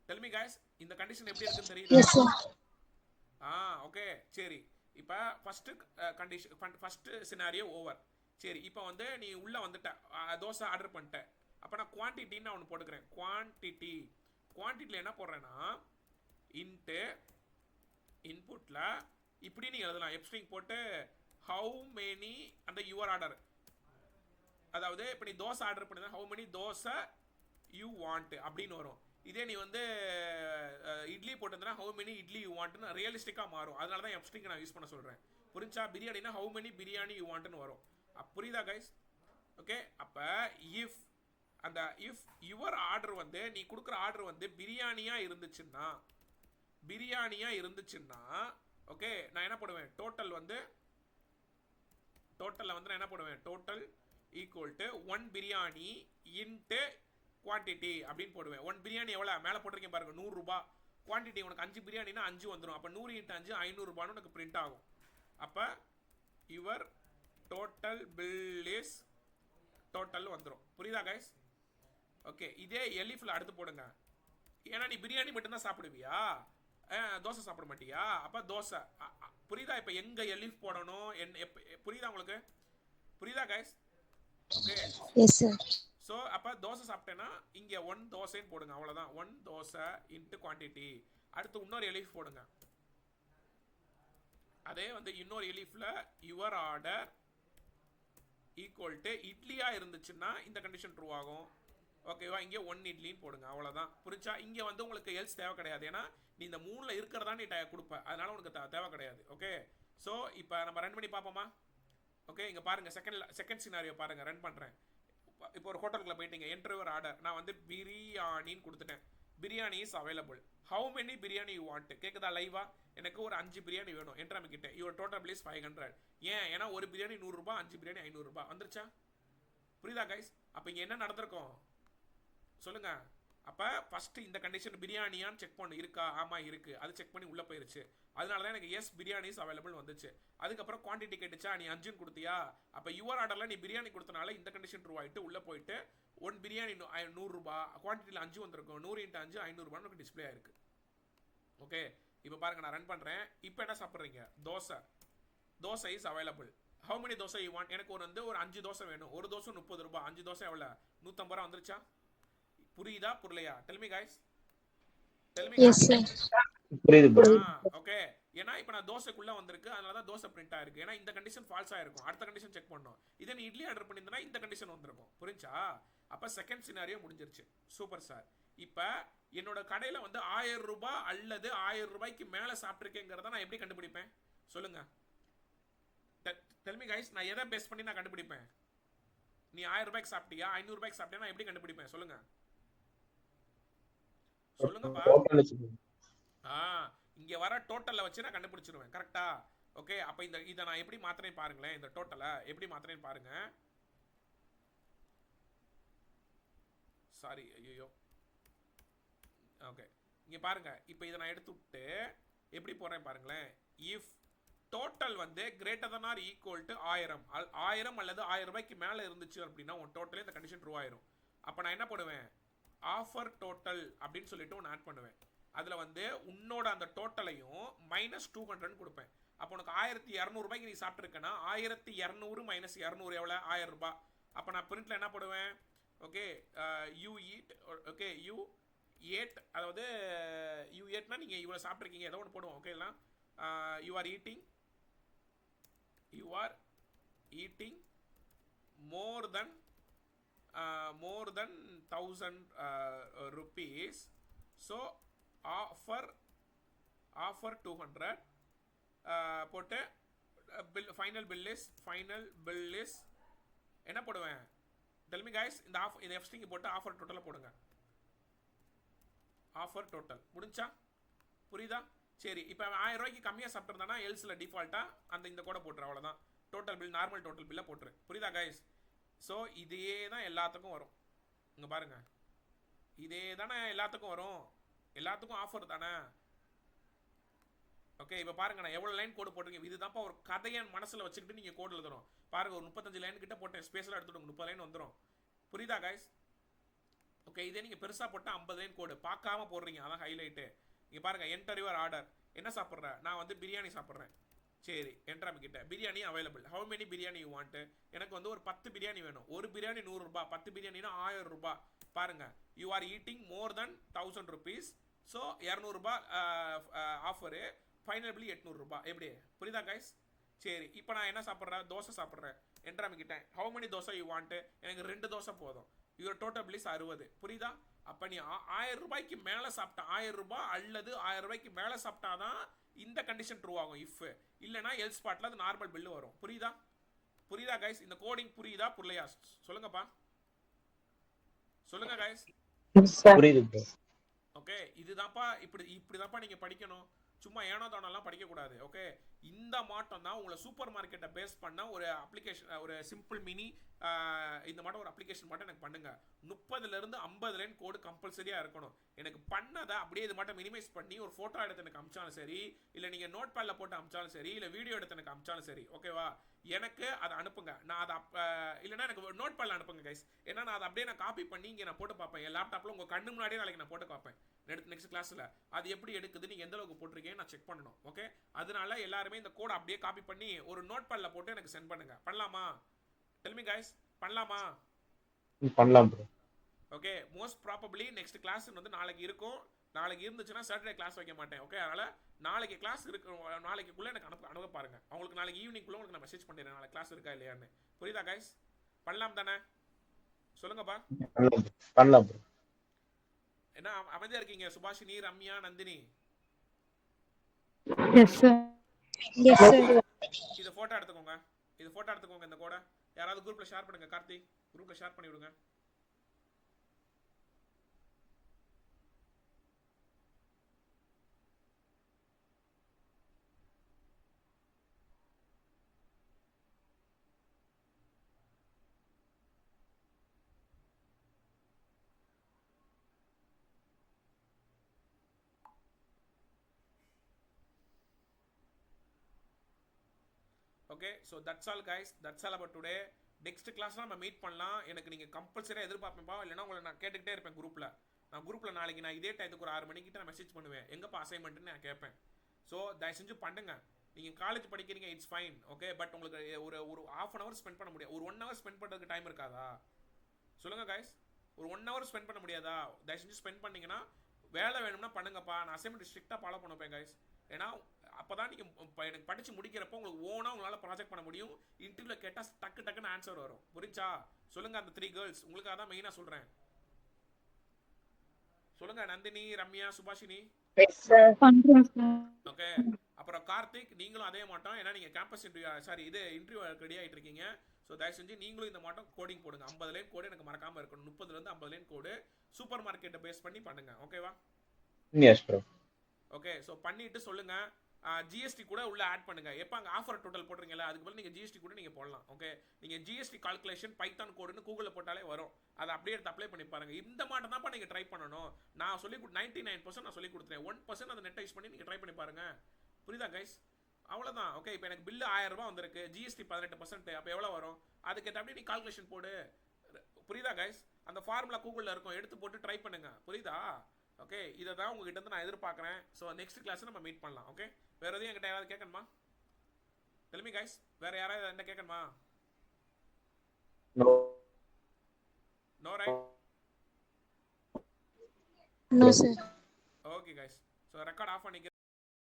Tell me guys, இந்த கண்டிஷன் எப்படி இருக்குன்னு தெரியுதா? ஓகே சரி. இப்போ first condition, first scenario over. சரி, இப்போ வந்து நீ உள்ள வந்துட்ட, தோசை ஆர்டர் பண்ணிட்ட. அப்போ நான் குவான்டிட்டின்னு ஒன்று போட்டுக்கிறேன். குவான்டிட்டியில் என்ன போடுறேன்னா இன்ட்டு இன்புட்டில் இப்படி நீ எழுதலாம். எப்ஸ்ட்ரிங் போட்டு ஹவு மெனி அந்த யுவர் ஆர்டர். அதாவது இப்போ நீ தோசை ஆர்டர் பண்ணினா how many dosa you want அப்படின்னு வரும். இதே நீ வந்து இட்லி போட்டிருந்தனா ஹவு மெனி இட்லி யூ வாண்ட்னு ரியலிஸ்டிக்காக மாறும். அதனால தான் எப்ஸ்ட்ரிங் நான் யூஸ் பண்ண சொல்கிறேன். புரிஞ்சா? பிரியாணினா ஹவு மெனி பிரியாணி யூ வாண்ட்னு வரும். புரியுதா கைஸ்? ஓகே, அப்போ இஃப் அந்த இஃப் யுவர் ஆர்டர் வந்து நீ கொடுக்குற ஆர்டர் வந்து பிரியாணியாக இருந்துச்சுன்னா ஓகே, நான் என்ன போடுவேன்? டோட்டலில் வந்து நான் என்ன போடுவேன்? Total equal to 1 biryani into quantity அப்படின்னு போடுவேன். 1 பிரியாணி எவ்வளோ மேலே போட்டிருக்கேன் பாருங்க, 100 ரூபாய். குவான்டிட்டி உனக்கு 5 பிரியாணினா 5 வந்துடும். அப்போ 100 × 5 500 ரூபான்னு உனக்கு பிரிண்ட் ஆகும். அப்போ your total bill is total வந்துடும். புரியுதா கைஸ்? ஓகே, இதே எலிஃபில் அடுத்து போடுங்க. ஏன்னா நீ பிரியாணி மட்டும்தான் சாப்பிடுவியா, தோசை சாப்பிட மாட்டியா? அப்போ தோசை. புரியுதா? இப்போ எங்க எலிஃப் போடணும் புரியுதா உங்களுக்கு? புரியுதா guys? Okay yes sir. So அப்போ தோசை சாப்பிட்டேன்னா இங்கே 1 தோசைன்னு போடுங்க. அவ்வளோதான். 1 தோசை இன்ட்டு குவான்டிட்டி. அடுத்து இன்னொரு எலிஃப் போடுங்க. அதே வந்து இன்னொரு எலிஃபில் யுவர் ஆர்டர் ஈக்குவல் டு இட்லியாக இருந்துச்சுன்னா இந்த கண்டிஷன் ட்ரூ ஆகும். ஓகேவா? இங்கே 1 இட்லின்னு போடுங்க. அவ்வளோதான். புரிச்சா? இங்கே வந்து உங்களுக்கு எல்ஸ் தேவை கிடையாது. ஏன்னா நீ இந்த 3ல் இருக்கிறதா நீ கொடுப்ப, அதனால உனக்கு தேவை கிடையாது. ஓகே, ஸோ இப்போ நம்ம ரன் பண்ணி பார்ப்போமா? ஓகே, இங்கே பாருங்க, செகண்ட் சினாரியோ பாருங்க. ரன் பண்ணுறேன். இப்போ ஒரு ஹோட்டலுக்குள்ள போயிட்டீங்க. Enter your order. நான் வந்து பிரியாணின்னு கொடுத்துட்டேன். Biryani is available. How many biryani you want? கேட்குதா லைவா? எனக்கு ஒரு 5 பிரியாணி வேணும். என்டர் அமைக்கிட்டேன். Your total bill is 500. ஏன்னா ஒரு பிரியாணி 100 ரூபாய், 5 பிரியாணி 500 ரூபாய் வந்துருச்சா? புரியுதா கைஸ்? அப்போ இங்கே என்ன நடந்திருக்கும் சொல்லுங்க? அப்போ ஃபர்ஸ்ட் இந்த கண்டிஷன் பிரியாணியான்னு செக் பண்ணு. இருக்கா? ஆமாம் இருக்கு. அது செக் பண்ணி உள்ளே போயிருச்சு. அதனால தான் எனக்கு எஸ் பிரியாணி இஸ் அவைலபிள் வந்துச்சு. அதுக்கப்புறம் குவான்டிட்டி கேட்டுச்சா? நீ 5ன்னு கொடுத்தியா? அப்போ யுவர் ஆர்டரில் நீ பிரியாணி கொடுத்தனால இந்த கண்டிஷன் ட்ரூ ஆகிட்டு உள்ளே போயிட்டு 1 பிரியாணி 100 ரூபாய், குவான்டிட்டியில் 5 வந்திருக்கும். 100 × 5 500 ரூபான்னு எனக்கு டிஸ்பிளே ஆயிருக்கு. ஓகே, இப்போ பாருங்க, நான் ரன் பண்ணுறேன். இப்போ என்ன சாப்பிட்றீங்க? Dosa is available. How many dosa you want? எனக்கு ஒரு 5 தோசை வேணும். ஒரு தோசை 30 ரூபாய். 5 தோசை எவ்வளோ? 150 ரூபா வந்துருச்சா? புரியுதா புரியலையா? Del me guys. Yes sir. புரியுது ப்ரோ. ஓகே, ஏன்னா இப்போ நான் தோசைக்குள்ள வந்திருக்கு, அதனால தான் தோசை பிரிண்ட் ஆயிருக்கு. ஏன்னா இந்த கண்டிஷன் ஃபால்ஸா இருக்கும். அடுத்த கண்டிஷன் செக் பண்ணோம். இதே நீ இட்லி ஆர்டர் பண்ணியிருந்தா இந்த கண்டிஷன் வந்திருக்கும். புரிஞ்சா? அப்போ செகண்ட் சினாரியோ முடிஞ்சிருச்சு. Super sir. இப்போ என்னோட கடையில் வந்து 1000 ரூபாய் அல்லது 1000 ரூபாய்க்கு மேலே சாப்பிட்ருக்கேங்கிறத நான் எப்படி கண்டுபிடிப்பேன் சொல்லுங்க? Del me guys. நான் எதை பேஸ் பண்ணி நான் கண்டுபிடிப்பேன்? நீ 1000 ரூபாய்க்கு சாப்பிட்டியா, 500 ரூபாய்க்கு சாப்பிட்டியா, நான் எப்படி கண்டுபிடிப்பேன் சொல்லுங்கப்பா? இங்கே வர டோட்டலில் வச்சு நான் கண்டுபிடிச்சிருவேன். கரெக்டா? ஓகே, அப்போ இதை நான் எப்படி மாத்திரேன்னு பாருங்களேன். இந்த டோட்டலை எப்படி மாத்திரேன்னு பாருங்க. சாரி, ஐயோ. ஓகே, இங்கே பாருங்க. இப்போ இதை நான் எடுத்து விட்டு எப்படி போகிறேன் பாருங்களேன். இஃப் டோட்டல் வந்து greater than or equal to 1000 அல்லது 1000 ரூபாய்க்கு மேலே இருந்துச்சு அப்படின்னா உன் டோட்டலே இந்த கண்டிஷன் ட்ரூ ஆயிரும். அப்போ நான் என்ன பண்ணுவேன், ஆஃபர் டோட்டல் அப்படின்னு சொல்லிட்டு ஒன்று ஆட் பண்ணுவேன். அதில் வந்து உன்னோட அந்த டோட்டலையும் -200 கொடுப்பேன். அப்போ உனக்கு 1200 ரூபாய்க்கு நீ சாப்பிட்ருக்கேன்னா 1200 - 200 எவ்வளோ? 1000 ரூபாய். அப்போ நான் பிரிண்ட்ல என்ன போடுவேன், okay, you eat, okay, you ate, அதாவது யூ ஏட்னா நீங்கள் இவ்வளோ சாப்பிட்ருக்கீங்க ஏதோ ஒன்று போடுவோம். ஓகேங்களா? You are eating more than 1000 rupees. So offer 200 போட்டு final bill is என்ன போடுவேன்? tell me guys. இந்த F string போட்டு ஆஃபர் டோட்டலை போடுங்க. ஆஃபர் டோட்டல் முடிஞ்சா? புரியுதா? சரி, இப்போ 1000 ரூபாய்க்கு கம்மியாக சாப்பிட்ருந்தானா எல்ஸில் டிஃபால்ட்டாக இந்த கூட போட்டுரு. அவ்வளோதான். டோட்டல் பில் நார்மல் டோட்டல் பில்லை போட்டுரு. புரியுதா கைஸ்? ஸோ இதே தான் எல்லாத்துக்கும் வரும். இங்கே பாருங்கள், இதே தானே எல்லாத்துக்கும் வரும். எல்லாத்துக்கும் ஆஃபர் தானே. ஓகே, இப்போ பாருங்க, நான் எவ்வளோ லைன் கோடு போட்டிருக்கேன். இதுதான்ப்பா ஒரு கதையை மனசில் வச்சுக்கிட்டு நீங்கள் கோடு எழுதணும். பாருங்கள், ஒரு 35 லைன் கிட்ட போட்டேன். ஸ்பேஸில் எடுத்துட்டு 30 லைன் வந்துடும். புரியுதா கைஸ்? ஓகே, இதே நீங்கள் பெருசாக போட்டால் 50 லைன் கோடு பார்க்காம போடுறீங்க. அதான் ஹைலைட்டு. இங்கே பாருங்கள், என்டர் யுவர் ஆர்டர். என்ன சாப்பிட்றேன்? நான் வந்து பிரியாணி சாப்பிட்றேன். சரி, என்ட்ராமி கிட்ட biryani available. How many biryani you want? எனக்கு வந்து ஒரு 10 பிரியாணி வேணும். ஒரு பிரியாணி 100 ரூபாய், 10 பிரியாணினா 1000 ரூபாய். பாருங்க, you are eating more then 1000 rupees. So 200 ரூபாய் ஆஃபரு. ஃபைனல் பில் 800 ரூபாய். எப்படி? புரியுதா கைஸ்? சரி, இப்போ நான் என்ன சாப்பிட்றேன்? தோசை சாப்பிட்றேன். என்ட்ராமி கிட்ட how many dosa you want? எனக்கு 2 தோசை போதும். Your total bill is 60. புரியுதா? அப்போ நீ 1000 ரூபாய்க்கு மேலே சாப்பிட்டா, 1000 ரூபாய் அல்லது 1000 ரூபாய்க்கு மேலே சாப்பிட்டாதான் இந்த கண்டிஷன் ட்ரூ ஆகும். இஃப் இல்லைனா எல் ஸ்பாட்டில் அது நார்மல் பில்லு வரும். புரியுதா கைஸ்? இந்த கோடிங் புரியுதா புரியலையா? சொல்லுங்கப்பா, சொல்லுங்க கைஸ். புரியுது ப்ரோ. ஓகே, இதுதான்ப்பா இப்படிதான்ப்பா நீங்கள் படிக்கணும். சும்மா ஏனோ தானெல்லாம் படிக்கக்கூடாது. ஓகே, இந்த மாட்டம் தான் உங்களை சூப்பர் மார்க்கெட்டை பேஸ் பண்ண ஒரு அப்ளிகேஷன், ஒரு சிம்பிள் மினி இந்த மாட்டம் ஒரு அப்ளிகேஷன் மட்டும் எனக்கு பண்ணுங்க. 30லேருந்து 50 லைன் கோடு கம்பல்சரியாக இருக்கணும். எனக்கு பண்ணதை அப்படியே இது மட்டும் மினிமைஸ் பண்ணி ஒரு ஃபோட்டோ எடுத்து எனக்கு அமிச்சாலும் சரி, இல்லை நீங்கள் நோட் பேடில் போட்டு அமிச்சாலும் சரி, இல்லை வீடியோ எடுத்து எனக்கு அமிச்சாலும் சரி. ஓகேவா? எனக்கு அதை அனுப்புங்க. நான் அதை இல்லைனா எனக்கு நோட் பேடில் அனுப்புங்க கைஸ். ஏன்னா நான் அதை அப்படியே நான் காப்பி பண்ணி இங்கே நான் போட்டு பார்ப்பேன். என் லேப்டாப்பில் உங்கள் கண்ணு முன்னாடியே நாளைக்கு நான் போட்டு பார்ப்பேன். நெக்ஸ்ட் கிளாஸில் அது எப்படி எடுக்குது, நீங்கள் எந்த அளவுக்கு போட்டிருக்கீங்க நான் செக் பண்ணணும். ஓகே, அதனால எல்லாருமே இந்த கோடை அப்படியே காப்பி பண்ணி ஒரு நோட் பேடில் போட்டு எனக்கு சென்ட் பண்ணுங்க. பண்ணலாமா? டெல் மீ கைஸ், பண்ணலாமா? பண்ணலாம் bro. Okay, most probably next class வந்து நாளைக்கு இருக்கும். நாளைக்கு இருந்துச்சுன்னா சாட்டர்டே கிளாஸ் வைக்க மாட்டேன். ஓகே, அதனால் நாளைக்கு கிளாஸ் இருக்கு. நாளைக்குள்ளே எனக்கு அனுப்ப பாருங்க. அவங்களுக்கு நாளைக்கு ஈவினிங்குள்ளே உங்களுக்கு நான் மெசேஜ் பண்ணிடுறேன் நாளைக்கு கிளாஸ் இருக்கா இல்லையான்னு. புரியுதா கைஸ்? பண்ணலாம் தானே? சொல்லுங்கப்பா. பண்ணலாம் ப்ரோ. என்ன அமைதியா இருக்கீங்க? சுபாஷினி, ரம்யா, நந்தினி. Yes sir. இது போட்டோ எடுத்துக்கோங்க. இந்த கோடை யாராவது குரூப்ல ஷேர் பண்ணுங்க. கார்த்திக், குரூப்ல ஷேர் பண்ணி விடுங்க. Okay, so that's all guys. That's all about today. Next கிளாஸ்லாம் நம்ம மீட் பண்ணலாம். எனக்கு நீங்கள் கம்பல்சரியாக எதிர்பார்ப்பேன்ப்பா. இல்லைனா உங்களை நான் கேட்டுக்கிட்டே இருப்பேன் குரூப்பில். நாளைக்கு நான் இதே டைத்துக்கு ஒரு 6 மணிக்கிட்ட நான் மெசேஜ் பண்ணுவேன். எங்கப்பா அசைன்மெண்ட்டுன்னு நான் கேட்பேன். ஸோ தயவு செஞ்சு பண்ணுங்க. நீங்கள் காலேஜ் படிக்கிறீங்க, இட்ஸ் ஃபைன். ஓகே, பட் உங்களுக்கு ஒரு ½ அன் ஹவர் ஸ்பெண்ட் பண்ண முடியாது. ஒரு 1 ஹவர் ஸ்பெண்ட் பண்ணுறதுக்கு டைம் இருக்காதா? சொல்லுங்கள் கைஸ். ஒரு 1 ஹவர் ஸ்பெண்ட் பண்ண முடியாதா? தயவு செஞ்சு ஸ்பெண்ட் பண்ணிங்கன்னா வேலை வேணும்னா பண்ணுங்கப்பா. நான் அசைன்மெண்ட் ஸ்ட்ரிக்டாக ஃபாலோ பண்ணுவேன் கைஸ். ஏன்னா அப்போ தான் நீங்கள் எனக்கு படித்து முடிக்கிறப்போ உங்களுக்கு ஓனாக உங்களால் ப்ராஜெக்ட் பண்ண முடியும். இன்டர்வியூவில் கேட்டால் டக்குன்னு ஆன்சர் வரும். புரிஞ்சா? சொல்லுங்கள் அந்த 3 கேர்ள்ஸ். உங்களுக்காக தான் மெயினாக சொல்கிறேன். சொல்லுங்கள் நந்தினி, ரம்யா, சுபாஷினி. ஓகே, அப்புறம் கார்த்திக், நீங்களும் அதே மாட்டோம். ஏன்னா நீங்கள் கேம்பஸ் இன்டர்வியூ ரெடி ஆகிட்டு இருக்கீங்க. ஸோ தயவு செஞ்சு நீங்களும் இந்த மாட்டம் கோடிங் போடுங்க. 50 லைன் கோடு எனக்கு மறக்காமல் இருக்கணும். 30லேருந்து 50 லைன் கோடு சூப்பர் மார்க்கெட்டை பேஸ் பண்ணி பண்ணுங்க. ஓகேவா? S bro. ஓகே ஸோ பண்ணிட்டு சொல்லுங்க. ஜிஎஸ்டி கூட உள்ள ஆட் பண்ணுங்க. எப்போ அங்கே ஆஃபர் டோட்டல் போடுறீங்களா அதுக்கு பதில் நீங்கள் ஜிஎஸ்டி கூட நீங்கள் போடலாம். ஓகே நீங்கள் ஜிஎஸ்டி கால்குலேஷன் பைத்தான் கோடுன்னு கூகுளில் போட்டாலே வரும். அதை அப்படியே எடுத்து அப்ளை பண்ணி பாருங்க. இந்த மாட்டம் தான்ப்பா நீங்கள் ட்ரை பண்ணணும். நான் சொல்லி 99% நான் சொல்லி கொடுத்துறேன். 1% அதை நெட் யூஸ் பண்ணி நீங்கள் ட்ரை பண்ணி பாருங்க. புரியுதா கைஸ்? அவ்வளோதான். ஓகே இப்போ எனக்கு பில்லு 1000 ரூபா வந்திருக்கு, ஜிஎஸ்டி 18%. அப்போ எவ்வளோ வரும்? அதுக்கேற்ற அப்படியே நீ கால்குலேஷன் போடு. புரியுதா கைஸ்? அந்த ஃபார்முலா கூகுளில் இருக்கும், எடுத்து போட்டு ட்ரை பண்ணுங்க. புரியுதா? ஓகே இதை தான் உங்ககிட்ட இருந்து நான் எதிர்பார்க்குறேன். ஸோ நெக்ஸ்ட் கிளாஸ் நம்ம மீட் பண்ணலாம். ஓகே வேற எதுவும் என்கிட்ட யாராவது கேட்கணுமா? Tell me guys. வேற யாராவது என்ன கேட்கணுமா? No right? No sir. Okay guys. So record off பண்ணிக்க.